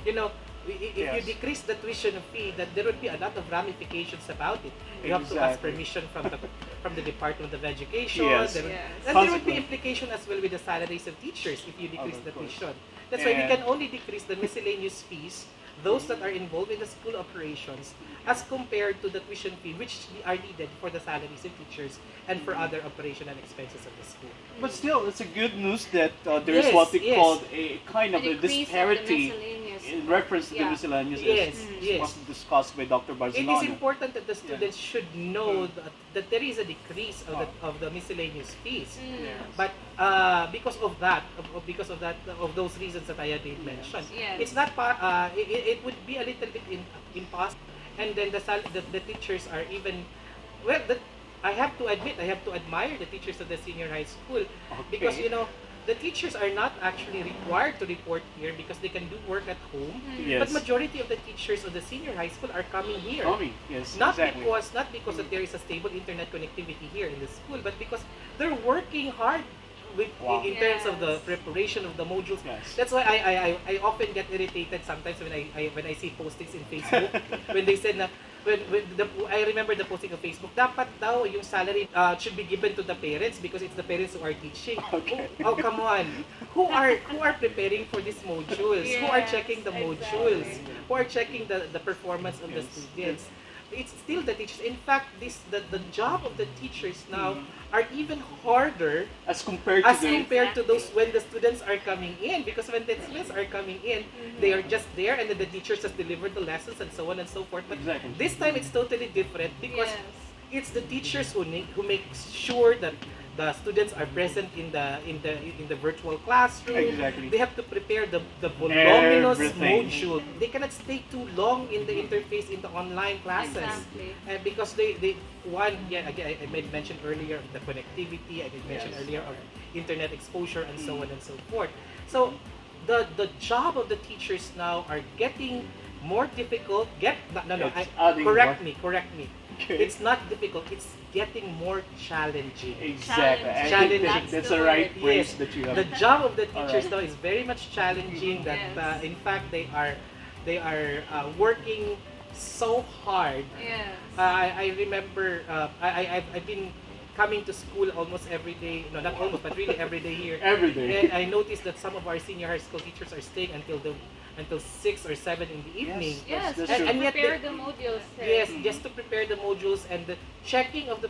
if you Yes. decrease the tuition fee, that there would be a lot of ramifications about it. You have to ask Exactly. permission from the Department of Education. Yes. There would- Yes. And there would be implication as well with the salaries of teachers if you decrease Of the course. tuition. That's why we And- can only decrease the miscellaneous fees, those that are involved in the school operations, as compared to the tuition fee, which are needed for the salaries of teachers and for other operational expenses of the school. But still, it's a good news that there's Yes, what we yes. called a kind of A a decrease of the disparity miscellaneous. in reference to the Yeah. miscellaneous Yes, as yes. was discussed by Dr. It Barcelona. is important that the students should know that there is a decrease of the miscellaneous fees. Yes. But because of those reasons that I had mentioned, Yes. it's not it would be a little bit impossible. And then the teachers are even I have to admit, I have to admire the teachers of the senior high school because the teachers are not actually required to report here because they can do work at home. Yes. But majority of the teachers of the senior high school are coming here. Yes, Not exactly. because that there is a stable internet connectivity here in the school, but because they're working hard in terms of the preparation of the modules. Yes. That's why I often get irritated sometimes when I see postings in Facebook when they said na I remember the posting on Facebook, dapat daw yung salary should be given to the parents because it's the parents who are teaching. Okay. Oh, come on. Who are preparing for these modules? Who are checking the modules? Who are checking the performance of the students? It's still the teachers. In fact, the job of the teachers now are even harder as compared to those when the students are coming in, because when the students are coming in, they are just there and then the teachers just deliver the lessons and so on and so forth. But this time it's totally different because it's the teachers who make sure that the students are present in the virtual classroom. Exactly. They have to prepare the voluminous Everything. module. They cannot stay too long in the interface in the online classes. Exactly. Because again, I made mention earlier of the connectivity. I did mention earlier of internet exposure and so on and so forth. So the job of the teachers now are getting more difficult. Correct me. Okay. It's not difficult. It's getting more challenging. Exactly. I think Challenging. that's the right phrase Yes. that you have. The job of the teachers Alright. now is very much challenging. That Yes. in fact they are working so hard. Yes. I remember I've been coming to school almost every day. No, not almost, but really every day here. Every day. And I noticed that some of our senior high school teachers are staying until 6 or 7 in the evening. Yes, that's just true. And yet prepare they- the modules. Yes, just to prepare the modules and the checking of the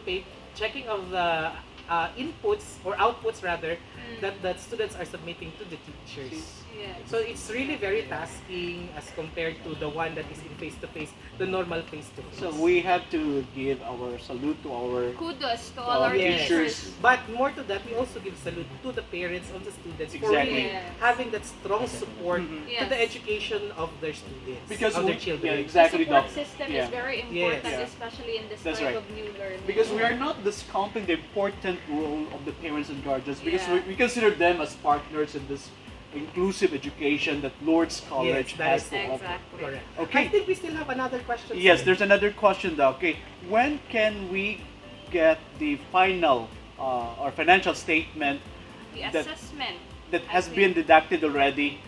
inputs or outputs rather that students are submitting to the teachers. Yes. So it's really very tasking as compared to the one that is in face-to-face, the normal face-to-face. So we have to give our salute to our Kudos to all our Yes. teachers. But more to that, we also give salute to the parents of the students for Exactly. really Yes. having that strong support Yes. to the education of their students, Because of their we- children. yeah, exactly. The support Doc. system Yeah. is very important, Yes. especially in this That's type right. of new learning. Because we are not discounting the important role of the parents and guardians because Yeah. we consider them as partners in this inclusive education that Lourdes College Yes, that has is to offer. Exactly. Correct. Okay. I think we still have another question. Yes, sir. there's another question though. Okay, when can we get the final or financial statement The that- assessment. that I has think. been deducted already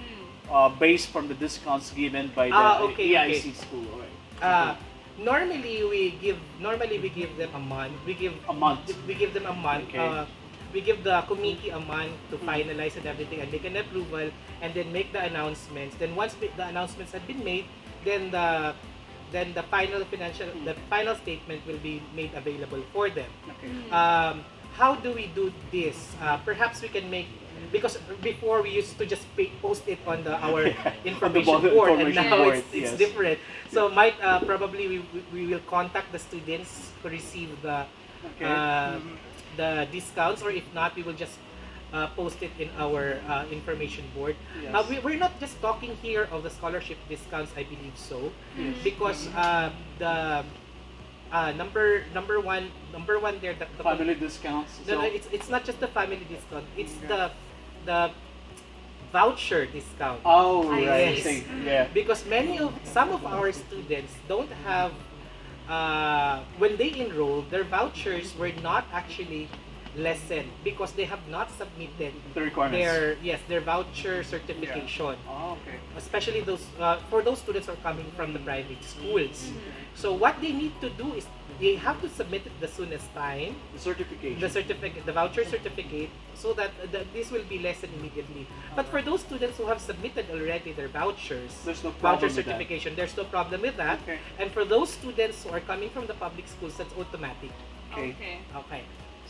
based from the discounts given by the Okay, EIC okay. school? All right. Normally we give them a month. We give A month. We give them a month. Okay. We give the committee a month to finalize and everything and make an approval and then make the announcements. Then once the announcements have been made, then the final statement will be made available for them. Okay. How do we do this? Perhaps we can make, because before we used to just post it on our information board, and information now board, it's yes. different. So probably we will contact the students who receive the discounts, or if not, we will just post it in our information board. Yes. We're not just talking here of the scholarship discounts, I believe so, because the number one there, the Family discounts. no, it's not just the family discount. It's the voucher discount. Oh, I right. see. Yeah. Because some of our students don't have when they enroll, their vouchers were not actually lessened because they have not submitted The requirements. their voucher certification. Oh, okay. Especially those for those students who are coming from the private schools. So what they need to do is they have to submit it the soonest time, The certification. the voucher certificate, so that this will be lessened immediately. But for those students who have submitted already their vouchers, There's no voucher problem with that. certification, there's no problem with that. Okay. And for those students who are coming from the public schools, that's automatic. Okay. Okay.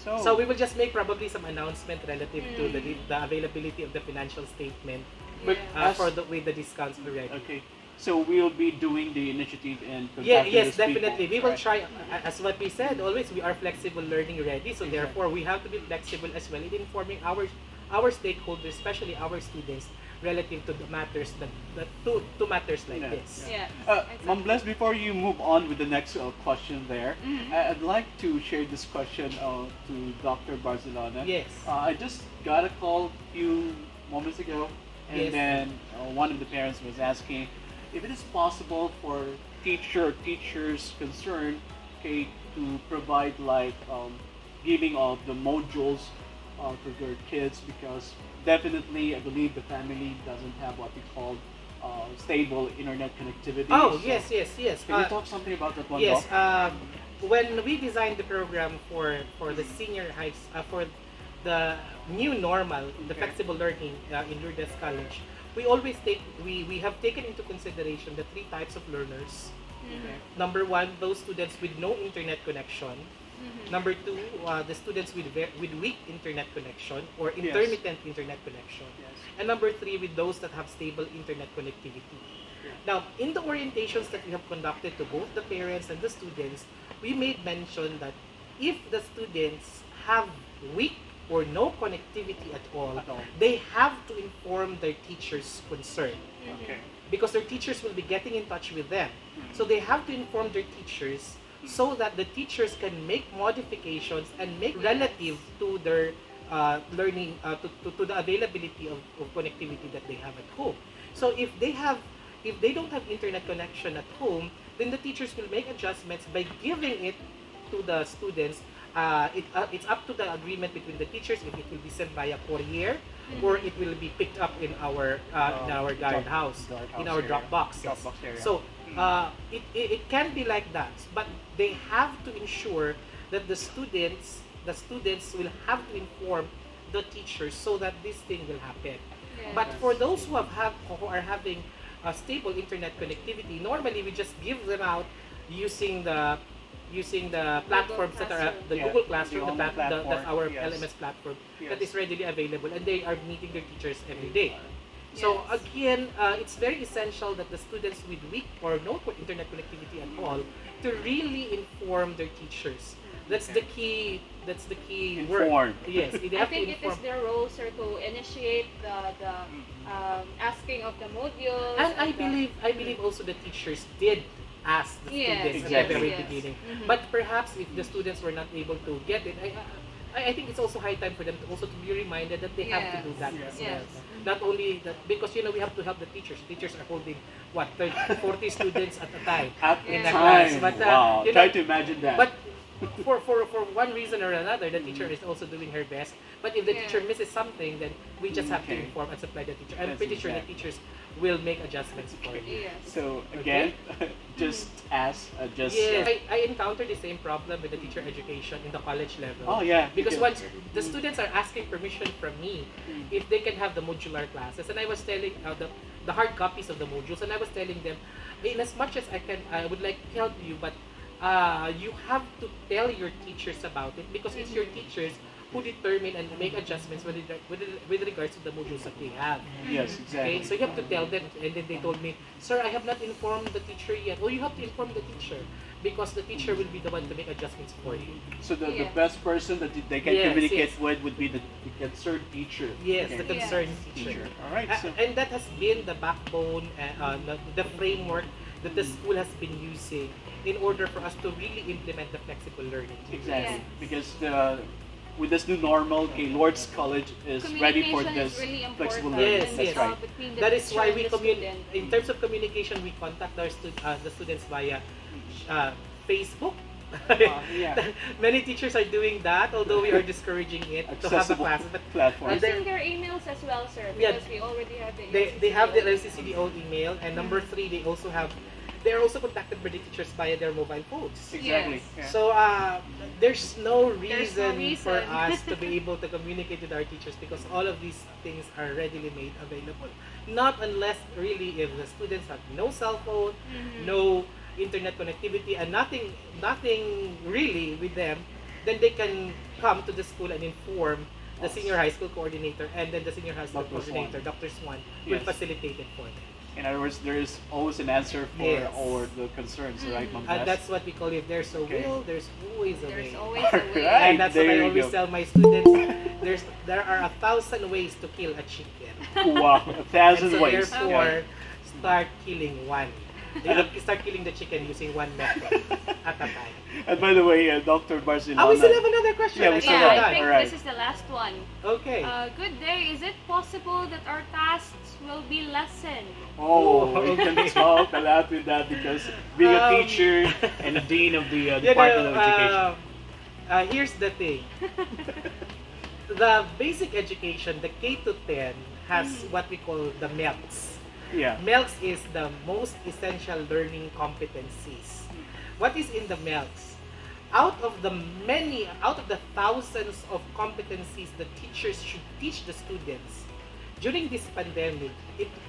So, So we will just make probably some announcement relative to the availability of the financial statement but as- with the discounts already. okay. So we'll be doing the initiative and Yeah, contacting yes, these people. definitely. We will Right. try, as what we said, always we are flexible learning ready. So therefore, we have to be flexible as well in informing our stakeholders, especially our students, relative to the matters to matters like Yeah. this. Yes. Ma'am Bless, before you move on with the next question there, I'd like to share this question to Dr. Barcelona. Yes. I just got a call a few moments ago, and Yes. then one of the parents was asking if it is possible for teachers concerned, okay, to provide like giving of the modules to their kids, because definitely I believe the family doesn't have what we call stable internet connectivity. Oh, So yes. Can you talk something about that one, Yes. Doc? When we designed the program for the senior high for the new normal, the Okay. flexible learning in Lourdes College, we have taken into consideration the three types of learners. Okay. Number one, those students with no internet connection. Number two, the students with weak internet connection or Yes. intermittent internet connection. Yes. And number three, with those that have stable internet connectivity. Now, in the orientations that we have conducted to both the parents and the students, we made mention that if the students have weak or no connectivity at all, they have to inform their teachers concerned. Okay. Because their teachers will be getting in touch with them. So they have to inform their teachers so that the teachers can make modifications and make relative to their learning, to the availability of connectivity that they have at home. So if they don't have internet connection at home, then the teachers will make adjustments by giving it to the students. It's up to the agreement between the teachers if it will be sent via courier or it will be picked up in our guardhouse, in our drop box. Area. So it can be like that, but they have to ensure that the students will have to inform the teachers so that this thing will happen. But for those who are having a stable internet connectivity, normally we just give them out using the platforms that are the Google Classroom, that's our LMS platform that is readily available, and they are meeting their teachers every day. So again, it's very essential that the students with weak or no internet connectivity at all to really inform their teachers. That's the key. That's the key Inform. word. Yes, they I have think to it inform. is their role, sir, to initiate the asking of the modules. And I believe also the teachers did ask the students at the very beginning. But perhaps if the students were not able to get it, I think it's also high time for them to also to be reminded that they have to do that as well. Not only that, because we have to help the teachers. Teachers are holding 30, 40 students at a time in the class. But wow, try to imagine that. But for one reason or another, the teacher is also doing her best. But if the teacher misses something, then we just have to inform and supply the teacher. I'm pretty sure the teachers will make adjustments for you. So again, just ask, I encountered the same problem with the teacher education in the college level. Oh yeah. Because once the students are asking permission from me if they can have the modular classes, and I was telling the hard copies of the modules, and I was telling them, in as much as I can, I would like to help you, but you have to tell your teachers about it because it's your teachers who determine and make adjustments with regards to the modules that they have. Yes, exactly. Okay, so you have to tell them, and then they told me, "Sir, I have not informed the teacher yet." Oh, you have to inform the teacher because the teacher will be the one to make adjustments for you. So the best person that they can communicate with would be the concerned teacher. Yes, the concerned teacher. All right. So. And that has been the backbone, the framework that the school has been using in order for us to really implement the flexible learning. Exactly, because with this new normal, Lourdes College is ready for this really flexible learning. Yes, That's right. That is why we in terms of communication, we contact the students via Facebook. Many teachers are doing that, although we are discouraging it to have a class. Platform. Using their emails as well, sir, because we already have they have the LCCDO email, and number 3, they are also contacted by the teachers via their mobile phones. Exactly. Yeah. So there's no reason for us to be able to communicate with our teachers because all of these things are readily made available. Not unless really if the students have no cell phone, no internet connectivity, and nothing really with them, then they can come to the school and inform the senior high school coordinator, and then the senior high school coordinator, Dr. Swan, will facilitate it for them. In other words, there is always an answer for all the concerns, right, Ma'am? And that's what we call it. There's a will, there's always a way. There's always a way. Right, and that's what I always tell my students. There are 1,000 ways to kill a chicken. Wow, 1,000 ways. Therefore, start killing one. Start killing the chicken using one method at a time. And by the way, Dr. Barcelona. We still have another question. Yeah, we still have. I think All right. this is the last one. Okay. Good day. Is it possible that our tasks will be lessened? Oh, we can talk a lot with that because being a teacher and a dean of the Department of Education. Here's the thing. The basic education, the K to 10, has what we call the MELCs. Yeah. MELCs is the most essential learning competencies. What is in the MELCs? Out of the thousands of competencies the teachers should teach the students, during this pandemic,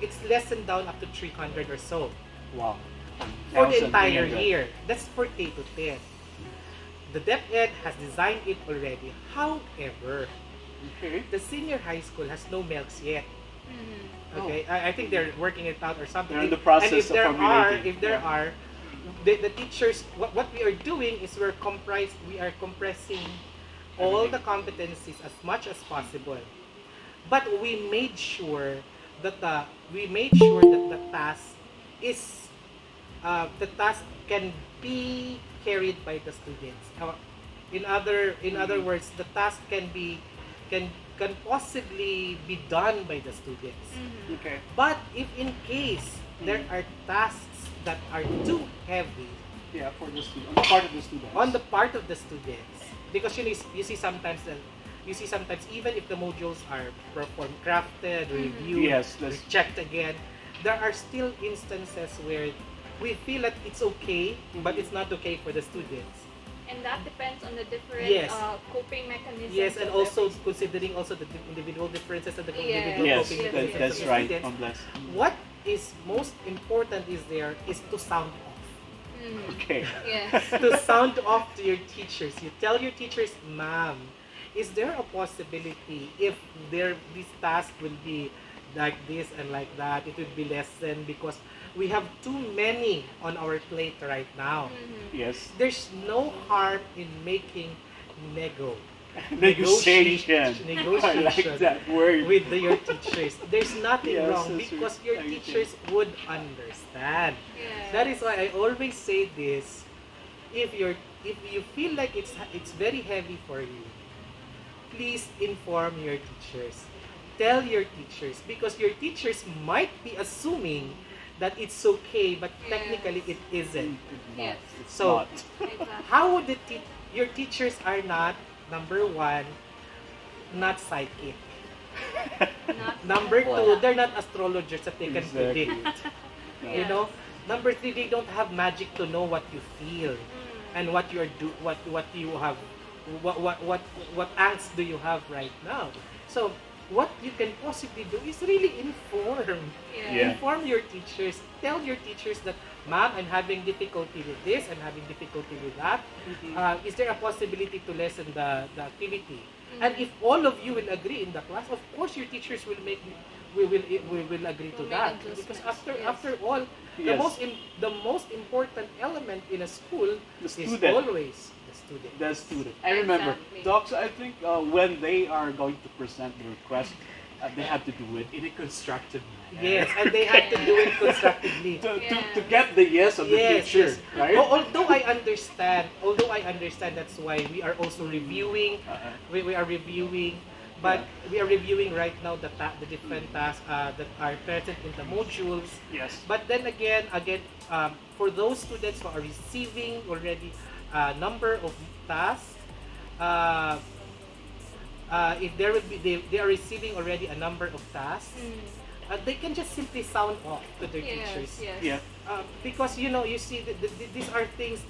it's lessened down up to 300 or so. Wow. For the entire year. That's for K to 10. The DepEd has designed it already. However, the senior high school has no MELCs yet. Okay, I think they're working it out or something. They're in the process and if of there formulating. If there are, the teachers, what we are doing is we are compressing all the competencies as much as possible. But we made sure that the task is the task can be carried by the students. In other words, the task can can possibly be done by the students. Okay. But if in case there are tasks that are too heavy, Yeah, for the student, on the part of the students. on the part of the students, because you see sometimes that even if the modules are performed, crafted, reviewed, Yes, that's- checked again, there are still instances where we feel that it's okay, but it's not okay for the students. And that depends on the different Yes. coping mechanisms. Yes, and of also every considering also the individual differences and the Yes. individual Yes, coping that- mechanisms that's of the right. students. God bless. What is most important is to sound off. Okay. Yes. To sound off to your teachers. You tell your teachers, ma'am, is there a possibility if this task will be like this and like that, it will be lessened because we have too many on our plate right now. Yes. There's no harm in making Negotiation. negotiation I like that word. with your teachers. There's nothing Yes, wrong that's because right. your Thank you. teachers would understand. Yes. That is why I always say this. If you feel like it's very heavy for you, please inform your teachers. Tell your teachers because your teachers might be assuming that it's okay, but technically it isn't. Yes. So, not. Exactly. how would your teachers are not, number one, not psychic. Number two, they're not astrologers that they can Exactly. predict. No. You know. Number three, they don't have magic to know what you feel and what you have, what angst do you have right now. So what you can possibly do is really inform. Yeah. Inform your teachers. Tell your teachers that, ma'am, I'm having difficulty with this, I'm having difficulty with that. Is there a possibility to lessen the activity? And if all of you will agree in the class, of course your teachers will will agree to Will make that. adjustments, Because yes. after all, Yes. the most important element in a school The is student. always the student. The student. I remember, Exactly. docs, I think when they are going to present the request, they have to do it in a constructive manner. Yes, and they have to do it constructively. To get the yes of the teacher, right? Although I understand that's why we are also reviewing. We are reviewing, but we are reviewing right now the different tasks that are present in the modules. Yes. But then again, for those students who are receiving already a number of tasks, if there will be they are receiving already a number of tasks, they can just simply sound off to their teachers. Yes. Yeah. Because you see, these are things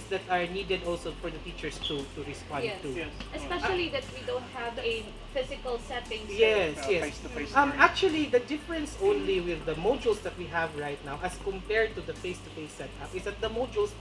that are needed also for the teachers to respond Yes. to. Yes. Especially that we don't have a physical setting. so- Yes, yes. Face-to-face. Actually, the difference only with the modules that we have right now, as compared to the face-to-face setup, is that the modules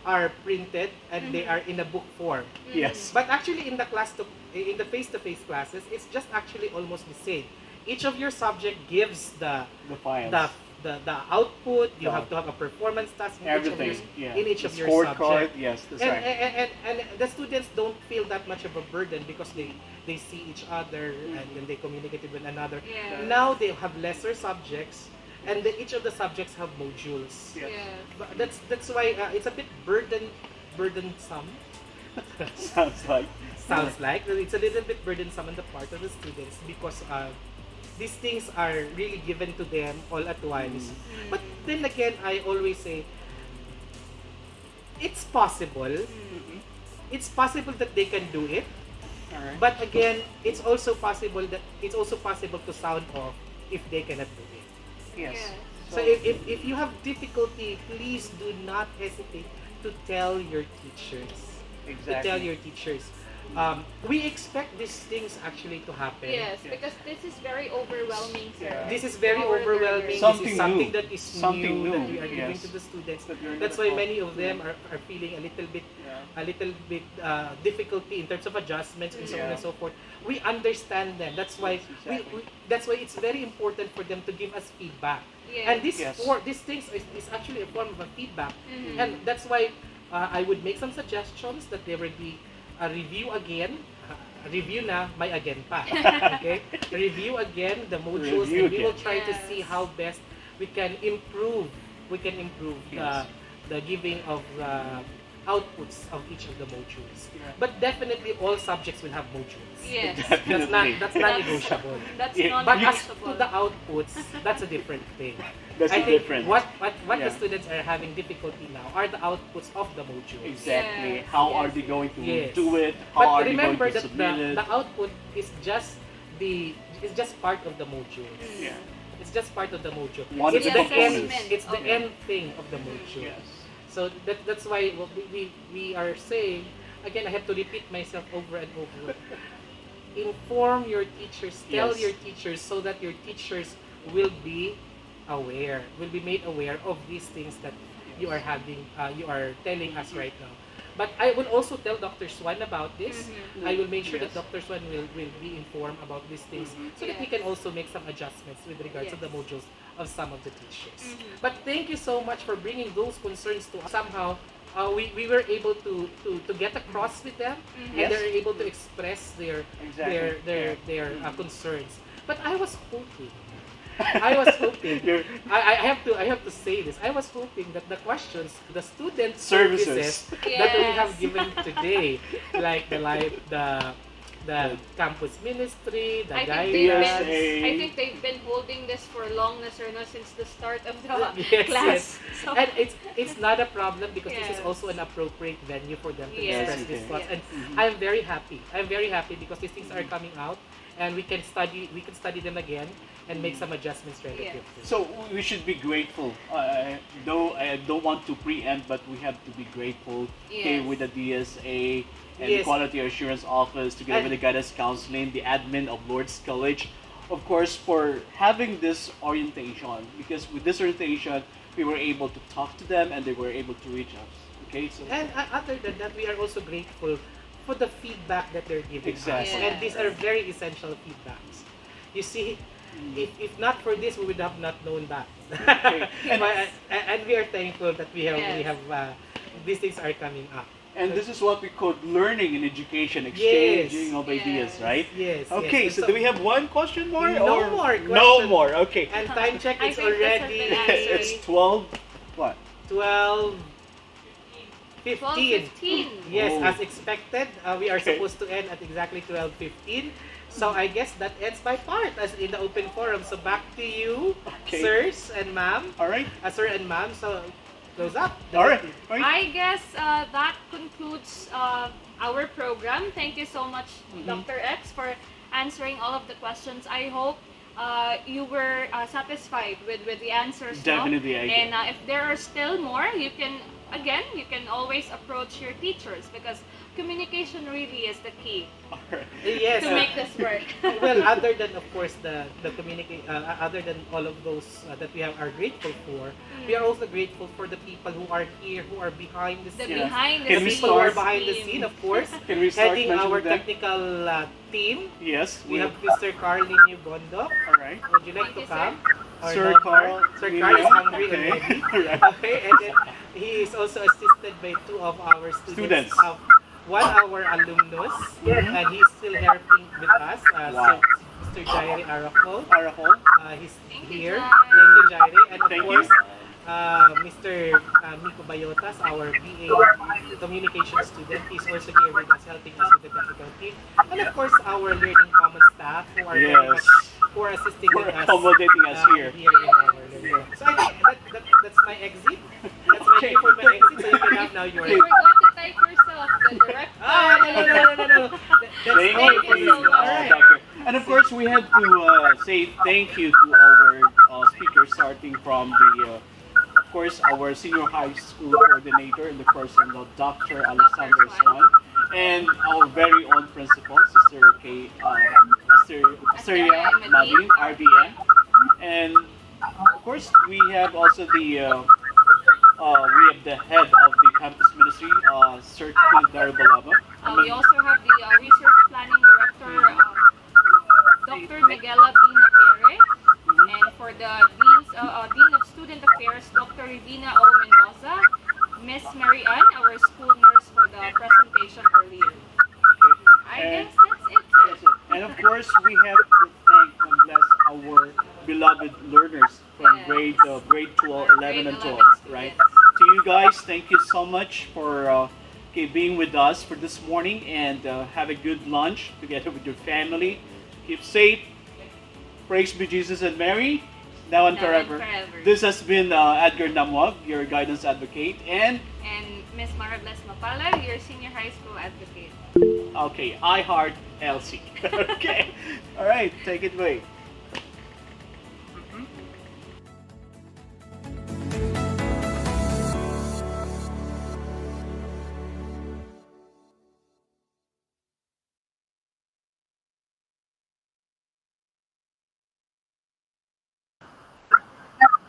are printed and they are in a book form. Yes. But actually, in the face-to-face classes, it's just actually almost the same. Each of your subject gives the files. the output. You Yeah. have to have a performance task in Everything. in each The of your scorecard, subject. yes, that's and, right. and the students don't feel that much of a burden because they see each other and then they communicate with one another. Yeah. Now they have lesser subjects, and each of the subjects have modules. Yes. Yes. But that's why it's a bit burdensome. Sounds like. Sounds like it's a little bit burdensome on the part of the students because these things are really given to them all at once. But then again, I always say it's possible. It's possible that they can do it. Alright. But again, it's also possible to sound off if they cannot do it. Yes. Yes. So if you have difficulty, please do not hesitate to tell your teachers. Exactly. To tell your teachers. We expect these things actually to happen. Yes, because this is very overwhelming, sir. This is very For our overwhelming. learners. This is something new. that is Something new that new, we are giving yes. to the students. That you're That's not why taught. many of them are feeling a little bit difficulty in terms of adjustments and so on Yeah. and so forth. We understand them. That's why that's why it's very important for them to give us feedback. Yes. And Yes. these things is actually a form of a feedback. Mhm. And that's why I would make some suggestions that there will be review again. Review na, may again pa. Okay? Review again the modules, Review and we will again. try to see how best we can improve. Yes. The giving of outputs of each of the modules. But definitely all subjects will have modules. Yes. That's not negotiable. That's Yeah. But as non-negotiable. to the outputs, that's a different thing. That's I a think different. what Yeah. the students are having difficulty now are the outputs of the modules. Exactly. Yes, How yes. are they going to Yes. do it? How are But they going remember to that submit it? the output is just part of the modules. Yeah. It's just part of the module. One of it's the the end. components. It's the Okay. end thing of the module. Yes. So that's why we are saying again. I have to repeat myself over and over. Inform your teachers. Tell Yes. your teachers so that your teachers will be aware. Will be made aware of these things that you are having. You are telling us right now. But I will also tell Dr. Swan about this. I will make sure that Yes. Dr. Swan will be informed about these things so that we can also make some adjustments with regards to the modules of some of the teachers. But thank you so much for bringing those concerns to us. Somehow, we were able to get across with them, and Yes. they're able to express their Exactly. concerns. But I was hoping. I have to say this. I was hoping that the questions, the student services that we have given today, like the campus ministry, the guidance. I think they've been holding this for long, Nasrna, since the start of the Yes, class. yes. So- And it's not a problem because this is Yes. also an appropriate venue for them to Yes. express these Yes. thoughts. And Mhm. I'm very happy. I'm very happy because these things are coming out, and we can study them again and make some adjustments relative to it. So we should be grateful. Though I don't want to preempt, but we have to be grateful Yes. with the DSA and Yes. Quality Assurance Office, together with the guidance counseling, the admin of Lourdes College, of course, for having this orientation. Because with this orientation, we were able to talk to them and they were able to reach us. Okay, so And other than that, we are also grateful for the feedback that they're giving Exactly. us. And these are very essential feedbacks. You see, if not for this, we would have not known that. And we are thankful that we have these things are coming up. and this is what we call learning and education, exchanging of ideas, right? Yes. Okay, yes. so do we have one question more? No or? more No question. more. Okay. And time check I is think this has already been answered. It's 12. What? 12:15. 12:15. Yes, Oh. as expected, we are Okay. supposed to end at exactly 12:15. So I guess that ends my part as in the open forum. So back to you, Okay. sirs and ma'am. All right. Sir and ma'am. So close up. All right. All right. I guess that concludes our program. Thank you so much, Dr. X, for answering all of the questions. I hope you were satisfied with the answers. no? Definitely, I And if there are still more, you can always approach your teachers because communication really is the key Yes. to make this work. Well, other than of course the other than all of those that we are grateful for, we are also grateful for the people who are here, who are behind the The scene. behind the Can we scenes People who are start? behind the team. scene, of course. Can we start Heading our mentioning them? technical team. Yes. We have Mr. Carl Linyo Bondo. All right. Would you like to Thank you, come? Or Sir no Carl. more? Sir Carl is hungry Okay. already. All right. Okay, and then he is also assisted by two of our students. One our alumnus, and he's still helping with us. Wow. Mr. Jairi Arafo. Arahol. He's Thank you, here. Jai. Thank you, Jairi. And of Thank you. course, Mr. Miko Bayotas, our BA communication student. He's also here with us, helping us with the technical team. And of course, our Learning Commons staff who are very much, who are assisting For with us. accommodating us here. in our learning. So I think that's my exit. That's my cue for my exit. So you can have now your. You forgot to type yourself, the direct. No. That's Thank all you, for you so you. much. All right. Doctor. And of course, we have to say thank you to our speakers, starting from of course, our senior high school coordinator in the person of Dr. Alexander Swan, and our very own principal, Sister Asteria Madin, RBN. And of course, we have also the head of the campus ministry, Sir Clint Darabalaba. We also have the research planning director, Dr. Miguela B. Napere, and for the Dean of Student Affairs, Dr. Rivina O. Mendoza, Miss Mary Ann, our school nurse for the presentation earlier. course, we have to thank and bless our beloved learners from grade 12, 11 and 12, right? To you guys, thank you so much for being with us for this morning, and have a good lunch together with your family. Keep safe. Praise be Jesus and Mary, now and forever. This has been Edgar Namwag, your guidance advocate, and Miss Marables Mapala, your senior high school advocate. okay, I heart Elsie. Okay, all right, take it away.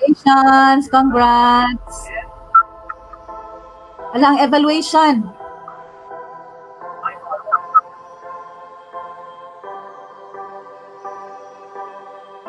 Congratulations! Congrats! Walang evaluation.